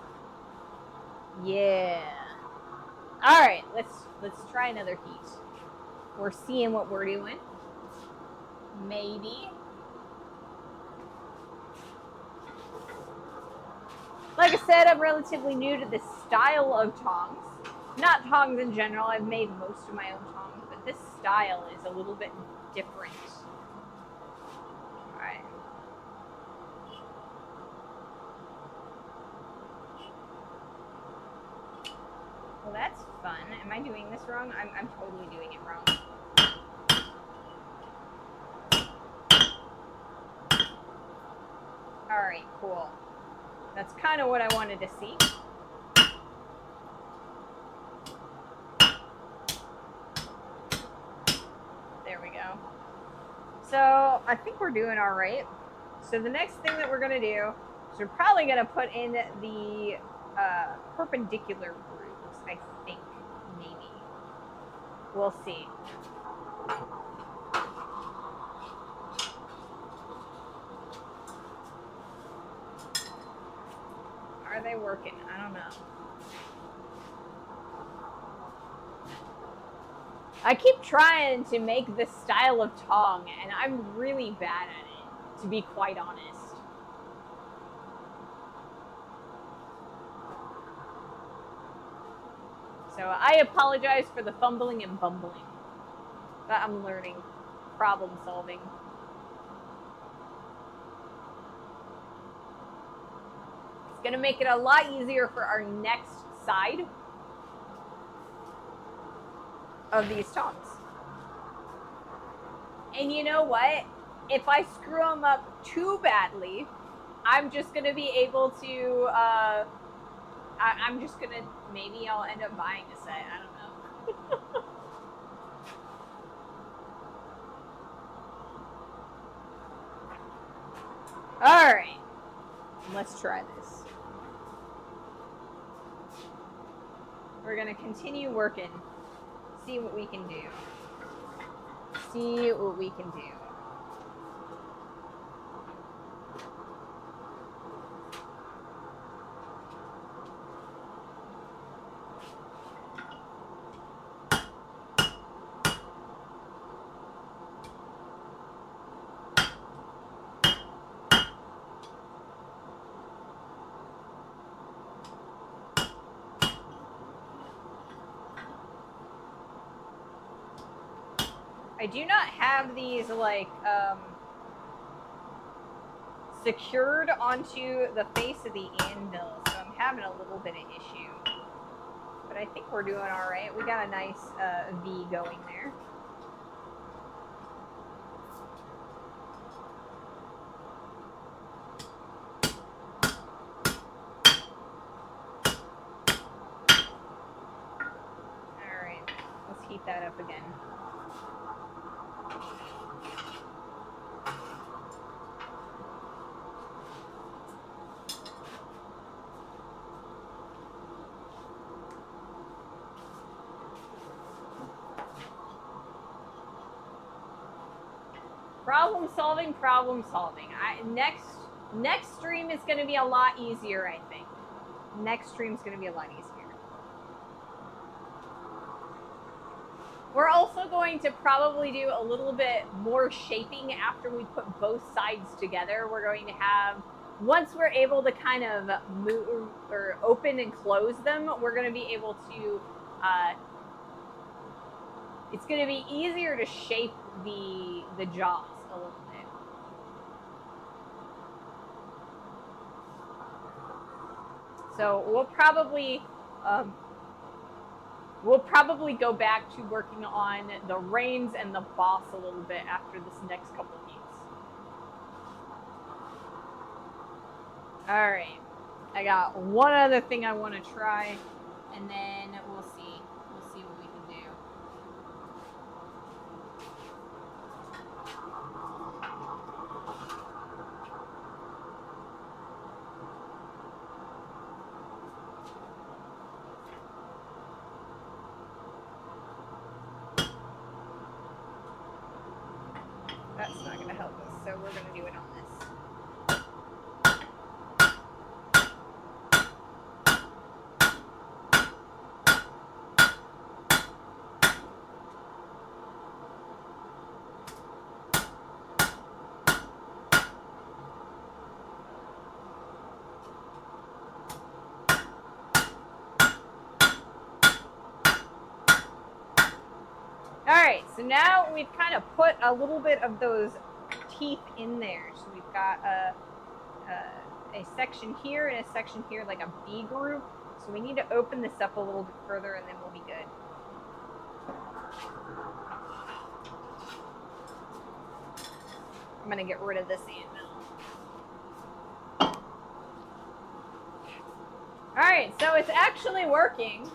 Yeah. All right, let's try another heat. We're seeing what we're doing. Maybe. Like I said, I'm relatively new to this style of tongs. Not tongs in general. I've made most of my own tongs, but this style is a little bit different. All right. Well, that's fun. Am I doing this wrong? I'm totally doing it wrong. All right, cool. That's kind of what I wanted to see. There we go. So I think we're doing all right. So the next thing that we're going to do is we're probably going to put in the perpendicular grooves, I think, maybe. We'll see. Are they working? I don't know. I keep trying to make this style of tong, and I'm really bad at it, to be quite honest. So I apologize for the fumbling and bumbling, but I'm learning problem solving. It's going to make it a lot easier for our next side of these tongs. And you know what? If I screw them up too badly, I'm just going to be able to, I'm just going to, maybe I'll end up buying a set. I don't know. All right. Let's try this. We're going to continue working. See what we can do. See what we can do. I do not have these like secured onto the face of the anvil, so I'm having a little bit of issue. But I think we're doing all right. We got a nice V going there. All right, let's heat that up again. Problem solving, problem solving. Next stream is going to be a lot easier, I think. Next stream is going to be a lot easier. We're also going to probably do a little bit more shaping after we put both sides together. We're going to have, once we're able to kind of move or open and close them, we're going to be able to, it's going to be easier to shape the jaws a little bit. So we'll probably go back to working on the reins and the boss a little bit after this next couple of heats. All right, I got one other thing I want to try, and then we'll see what we can do. That's not going to help us, so we're going to do it on this. Alright, so now we've kind of put a little bit of those teeth in there. So we've got a section here and a section here, like a B group. So we need to open this up a little bit further and then we'll be good. I'm going to get rid of this anvil. Alright, so it's actually working.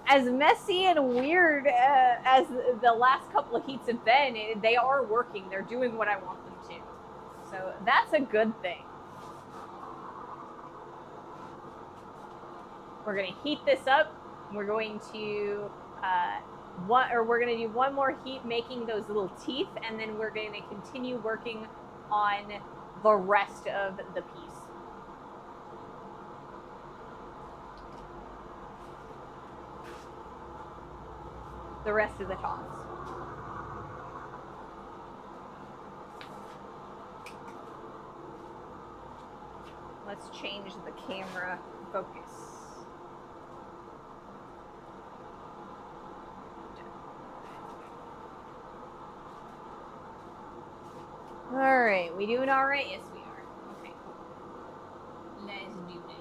As messy and weird as the last couple of heats have been, they are working. They're doing what I want them to. So that's a good thing. We're going to heat this up. We're going to we're going to do one more heat making those little teeth, and then we're going to continue working on the rest of the piece. The rest of the tongs. Let's change the camera focus. All right, we doing all right? Yes, we are. Okay, cool. Let's do this.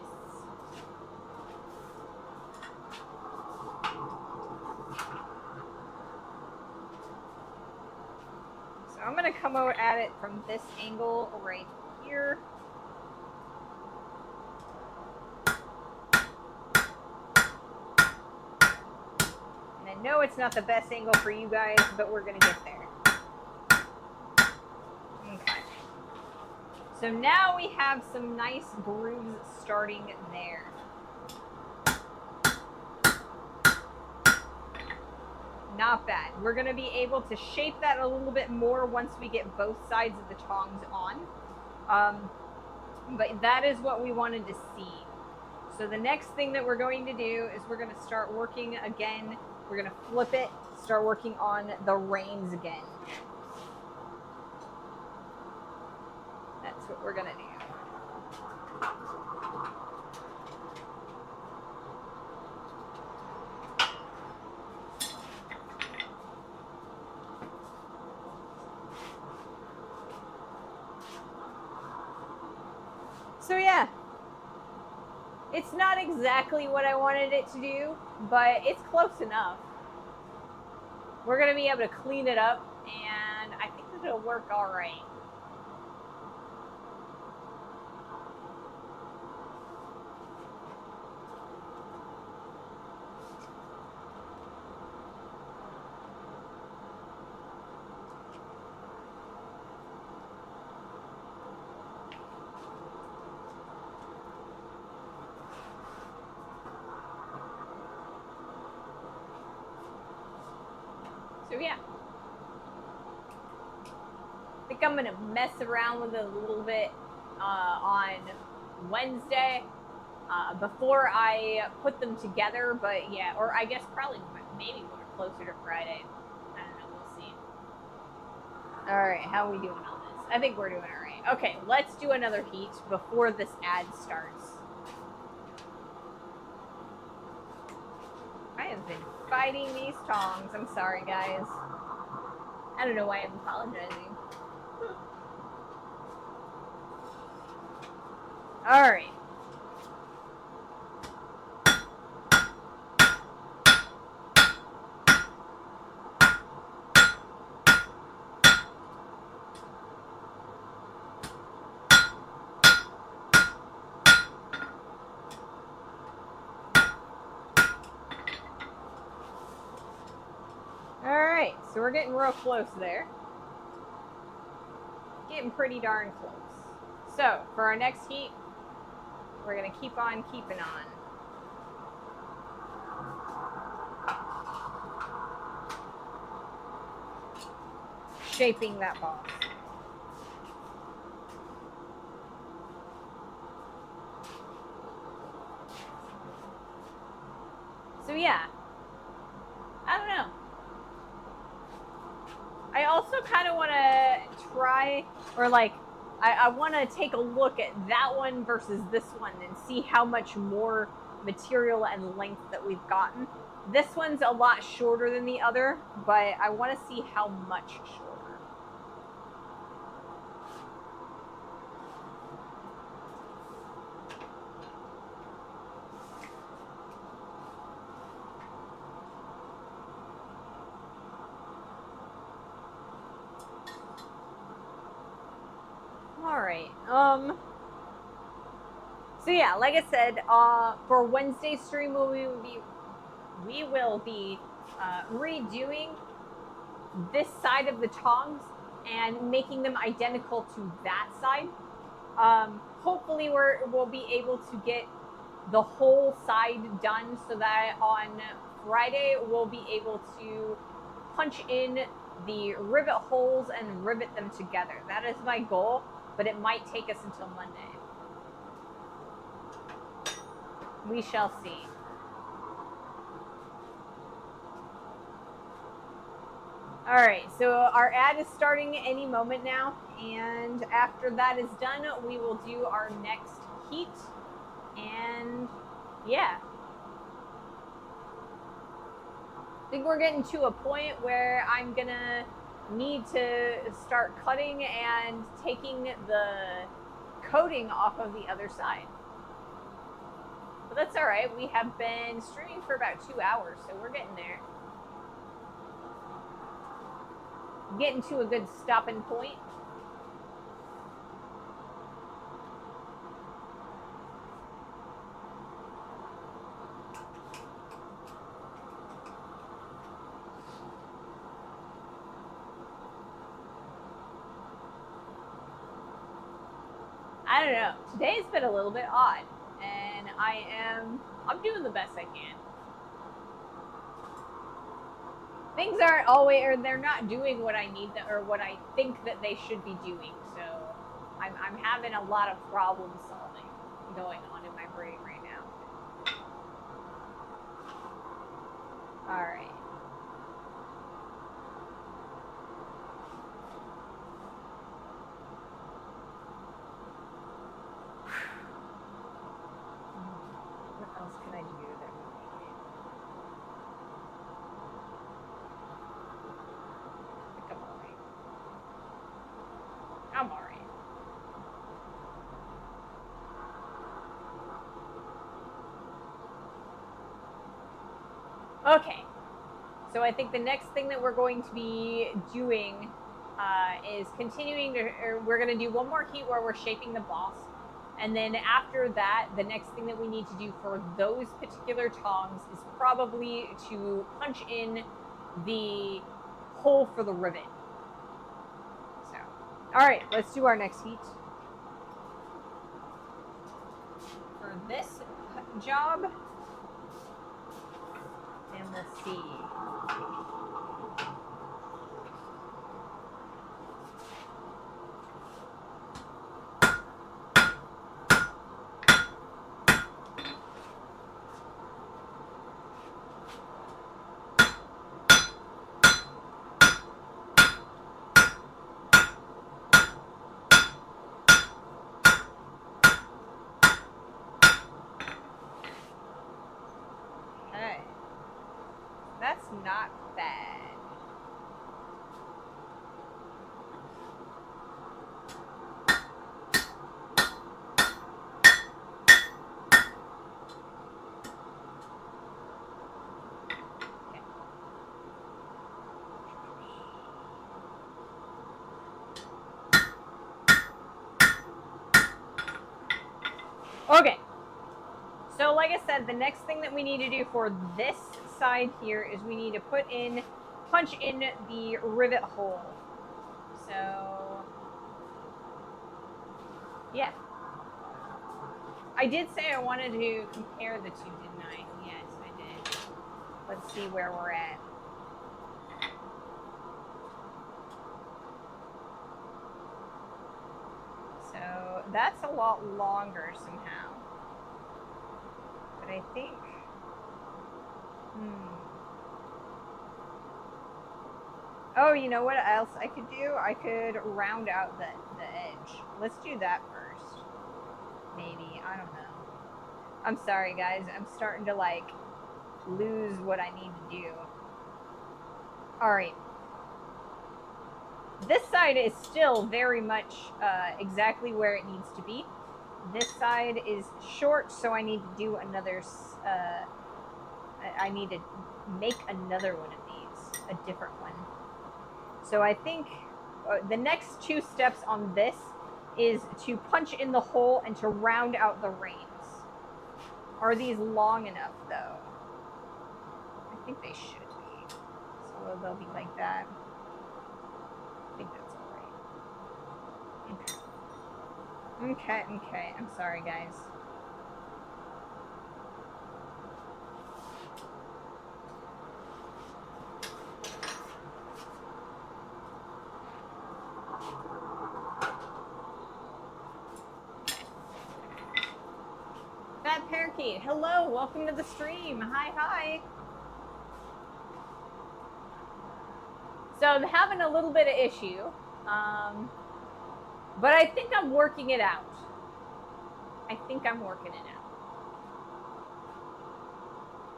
So I'm going to come out at it from this angle right here. And I know it's not the best angle for you guys, but we're going to get there. Okay. So now we have some nice grooves starting there. Not bad. We're going to be able to shape that a little bit more once we get both sides of the tongs on. But that is what we wanted to see. So the next thing that we're going to do is we're going to start working again. We're going to flip it, start working on the reins again. That's what we're going to do. So yeah, it's not exactly what I wanted it to do, but it's close enough. We're going to be able to clean it up, and I think it'll work all right. So yeah, I think I'm gonna mess around with it a little bit on Wednesday before I put them together. But yeah, or I guess probably maybe more closer to Friday. I don't know. We'll see. All right, how are we doing on this? I think we're doing all right. Okay, let's do another heat before this ad starts. I have been fighting these tongs. I'm sorry, guys. I don't know why I'm apologizing. All right. Alright, so we're getting real close there. Getting pretty darn close. So, for our next heat, we're going to keep on keeping on. Shaping that boss. So yeah, I don't know. I also kind of want to try, or like, I want to take a look at that one versus this one and see how much more material and length that we've gotten. This one's a lot shorter than the other, but I want to see how much shorter. All right. So yeah, like I said, for Wednesday's stream, we will be redoing this side of the tongs and making them identical to that side. Hopefully, we'll be able to get the whole side done so that on Friday we'll be able to punch in the rivet holes and rivet them together. That is my goal, but it might take us until Monday. We shall see. All right, so our ad is starting any moment now, and after that is done, we will do our next heat, and yeah. I think we're getting to a point where I'm gonna need to start cutting and taking the coating off of the other side. But that's all right. We have been streaming for about 2 hours, so we're getting there. getting to a good stopping point. I don't know. Today's been a little bit odd, and I'm doing the best I can. Things aren't always, or they're not doing what I need them, or what I think that they should be doing. So I'm having a lot of problem solving going on in my brain right now. All right. What else can I do that I think I'm all right. I'm all right. Okay, so I think the next thing that we're going to be doing is continuing to, or we're going to do one more heat where we're shaping the boss. And then after that, the next thing that we need to do for those particular tongs is probably to punch in the hole for the rivet. So, all right, let's do our next heat. For this job, and we'll see. Okay. That's not bad. Okay, so like I said, the next thing that we need to do for this side here is we need to punch in the rivet hole. So, yeah. I did say I wanted to compare the two, didn't I? Yes, I did. Let's see where we're at. So that's a lot longer somehow. But I think, oh, you know what else I could do? I could round out the edge. Let's do that first. Maybe, I don't know. I'm sorry guys, I'm starting to like lose what I need to do. Alright. This side is still very much exactly where it needs to be. This side is short, so I need to do another, I need to make another one of these, a different one. So I think the next two steps on this is to punch in the hole and to round out the reins. Are these long enough, though? I think they should be. So they'll be like that. I think that's all right. Okay. Okay. I'm sorry, guys. Fat Parakeet, hello, welcome to the stream. Hi. So I'm having a little bit of issue, but I think I'm working it out.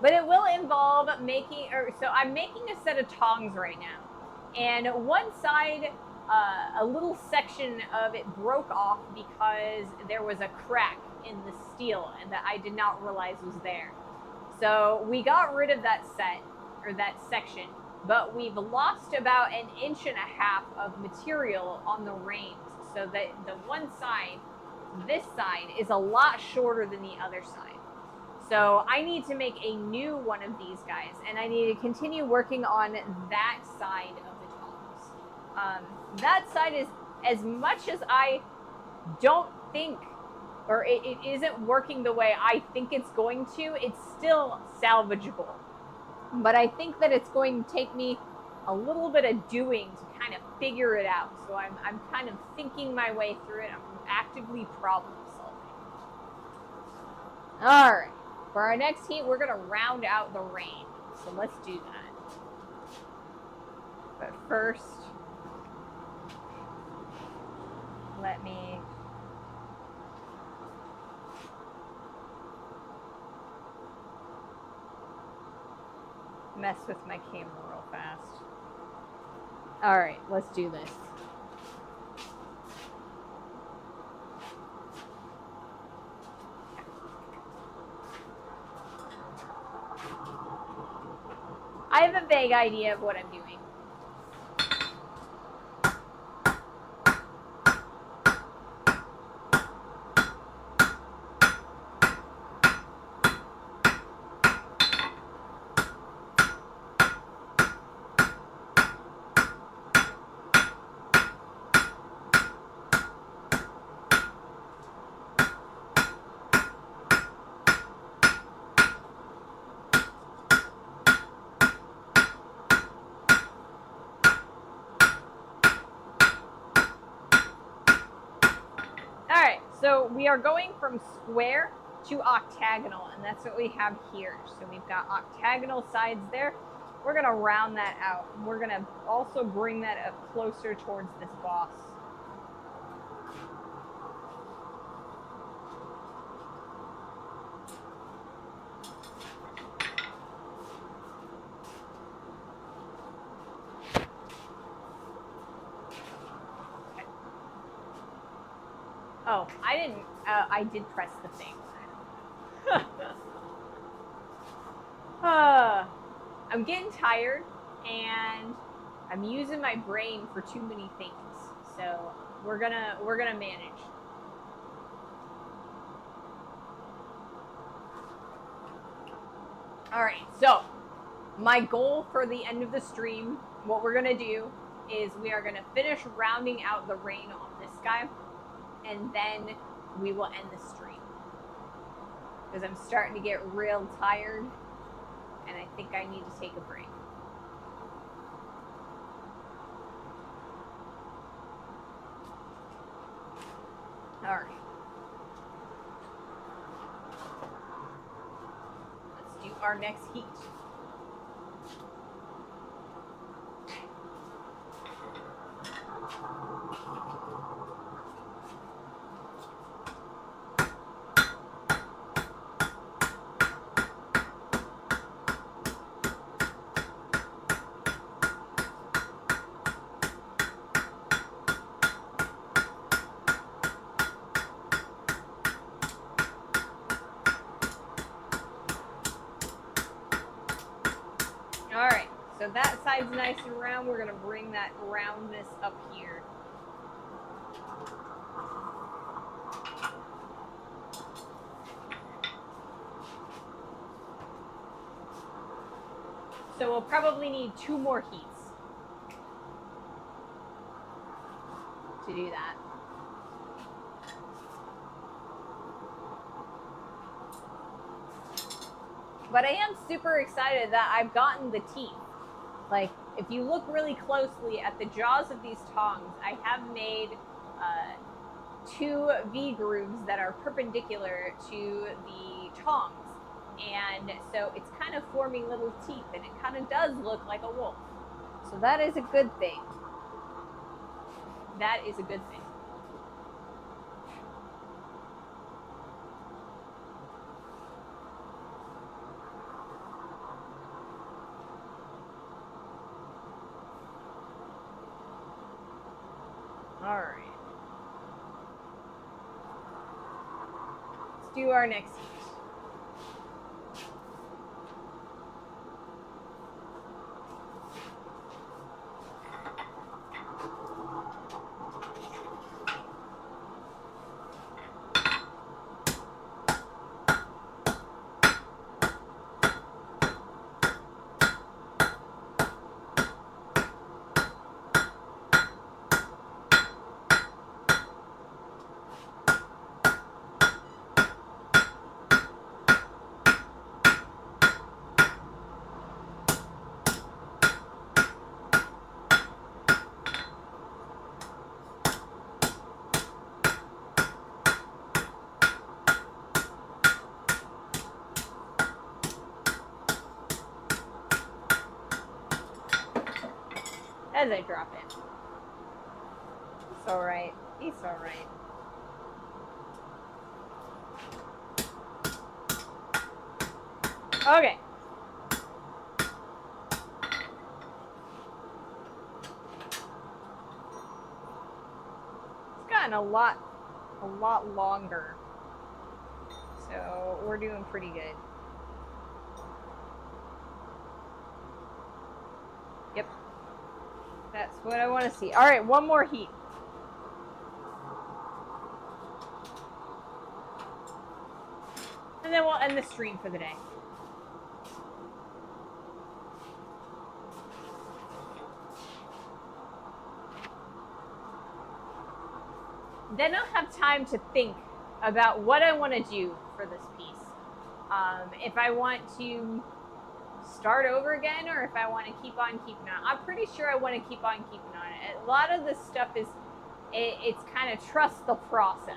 But it will involve making, so I'm making a set of tongs right now. And one side, a little section of it broke off because there was a crack in the steel and that I did not realize was there. So we got rid of that set, or that section. but we've lost about 1.5 inches of material on the reins, so that the one side, this side, is a lot shorter than the other side. So I need to make a new one of these guys, and I need to continue working on that side of the tongs. That side is, as much as I don't think, or it isn't working the way I think it's going to, it's still salvageable. But I think that it's going to take me a little bit of doing to kind of figure it out. So I'm kind of thinking my way through it. I'm actively problem solving. All right. For our next heat, we're going to round out the rain. So let's do that. But first, let me mess with my camera real fast. All right, let's do this. I have a vague idea of what I'm doing. So we are going from square to octagonal, and that's what we have here. So we've got octagonal sides there. We're going to round that out. We're going to also bring that up closer towards this boss. Oh, I didn't, I did press the thing. I'm getting tired, and I'm using my brain for too many things. So we're gonna manage. All right, so my goal for the end of the stream, what we're gonna do is we are gonna finish rounding out the rain on this guy, and then we will end the stream. Because I'm starting to get real tired, and I think I need to take a break. All right. Let's do our next heat. All right, so that side's nice and round. We're gonna bring that roundness up here. So we'll probably need 2 more heats to do that. But I am super excited that I've gotten the teeth. Like, if you look really closely at the jaws of these tongs, I have made 2 V grooves that are perpendicular to the tongs. And so it's kind of forming little teeth, and it kind of does look like a wolf. So that is a good thing. That is a good thing. All right. Let's do our next heat. as I drop it. It's alright. It's alright. Okay. It's gotten a lot longer. So we're doing pretty good. Yep. That's what I want to see. All right, one more heat. And then we'll end the stream for the day. Then I'll have time to think about what I want to do for this piece. If I want to start over again or if I want to keep on keeping on. I'm pretty sure I want to keep on keeping on it. A lot of this stuff is, it's kind of trust the process.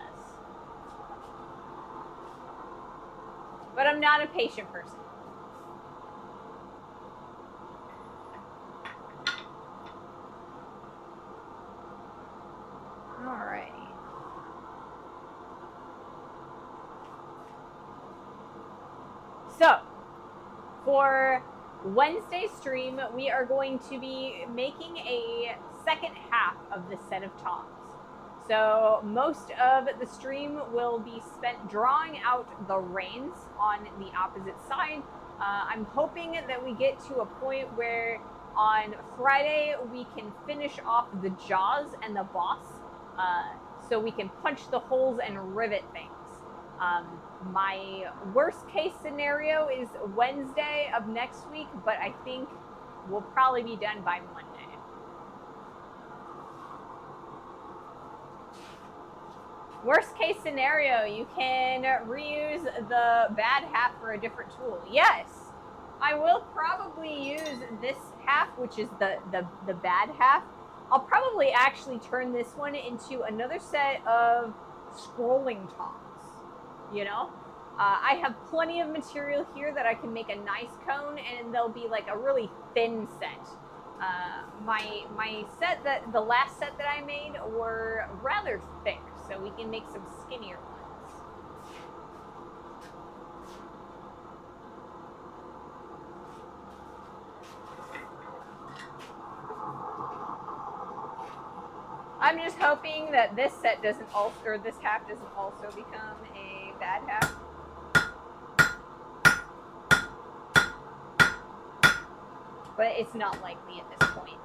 But I'm not a patient person. Alrighty. So, for Wednesday's stream, we are going to be making a second half of the set of tongs. So most of the stream will be spent drawing out the reins on the opposite side. I'm hoping that we get to a point where on Friday we can finish off the jaws and the boss, so we can punch the holes and rivet things. My worst case scenario is Wednesday of next week, but I think we'll probably be done by Monday. Worst case scenario, you can reuse the bad half for a different tool. Yes, I will probably use this half, which is the bad half. I'll probably actually turn this one into another set of scrolling tongs. You know, I have plenty of material here that I can make a nice cone, and they'll be like a really thin set. My set the last set that I made were rather thick, so we can make some skinnier ones. I'm just hoping that this set doesn't also, or this half doesn't also become a bad half. But it's not likely at this point.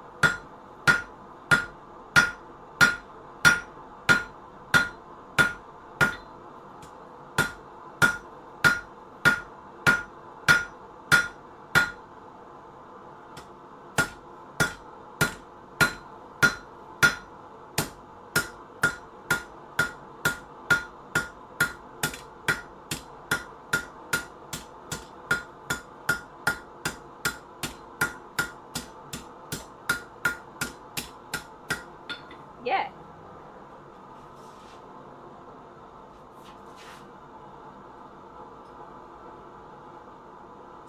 Yeah.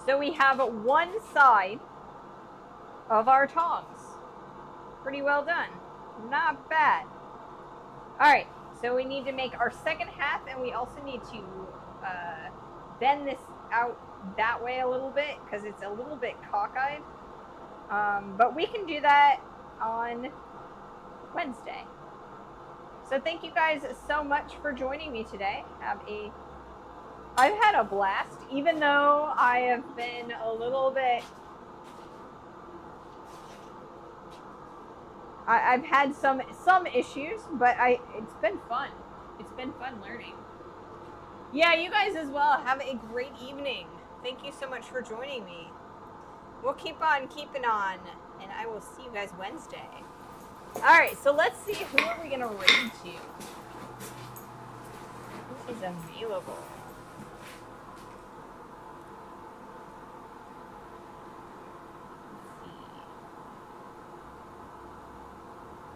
So we have one side of our tongs. Pretty well done. Not bad. All right, so we need to make our second half, and we also need to bend this out that way a little bit because it's a little bit cockeyed. But we can do that on Wednesday. So thank you guys so much for joining me today. I've had a blast, even though I have been a little bit, I've had some issues, but it's been fun. It's been fun learning. Yeah, you guys as well. Have a great evening. Thank you so much for joining me. We'll keep on keeping on, and I will see you guys Wednesday. All right, so let's see, who are we gonna raid to? Who is available?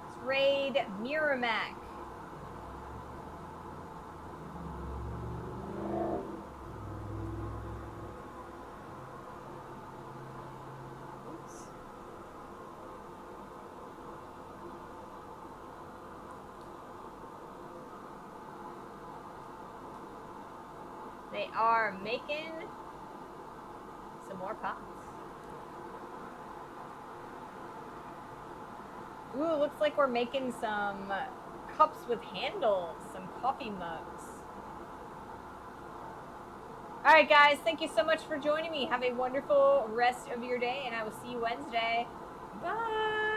Let's raid Miramac. They are making some more pots. Ooh, looks like we're making some cups with handles, some coffee mugs. All right, guys, thank you so much for joining me. Have a wonderful rest of your day, and I will see you Wednesday. Bye.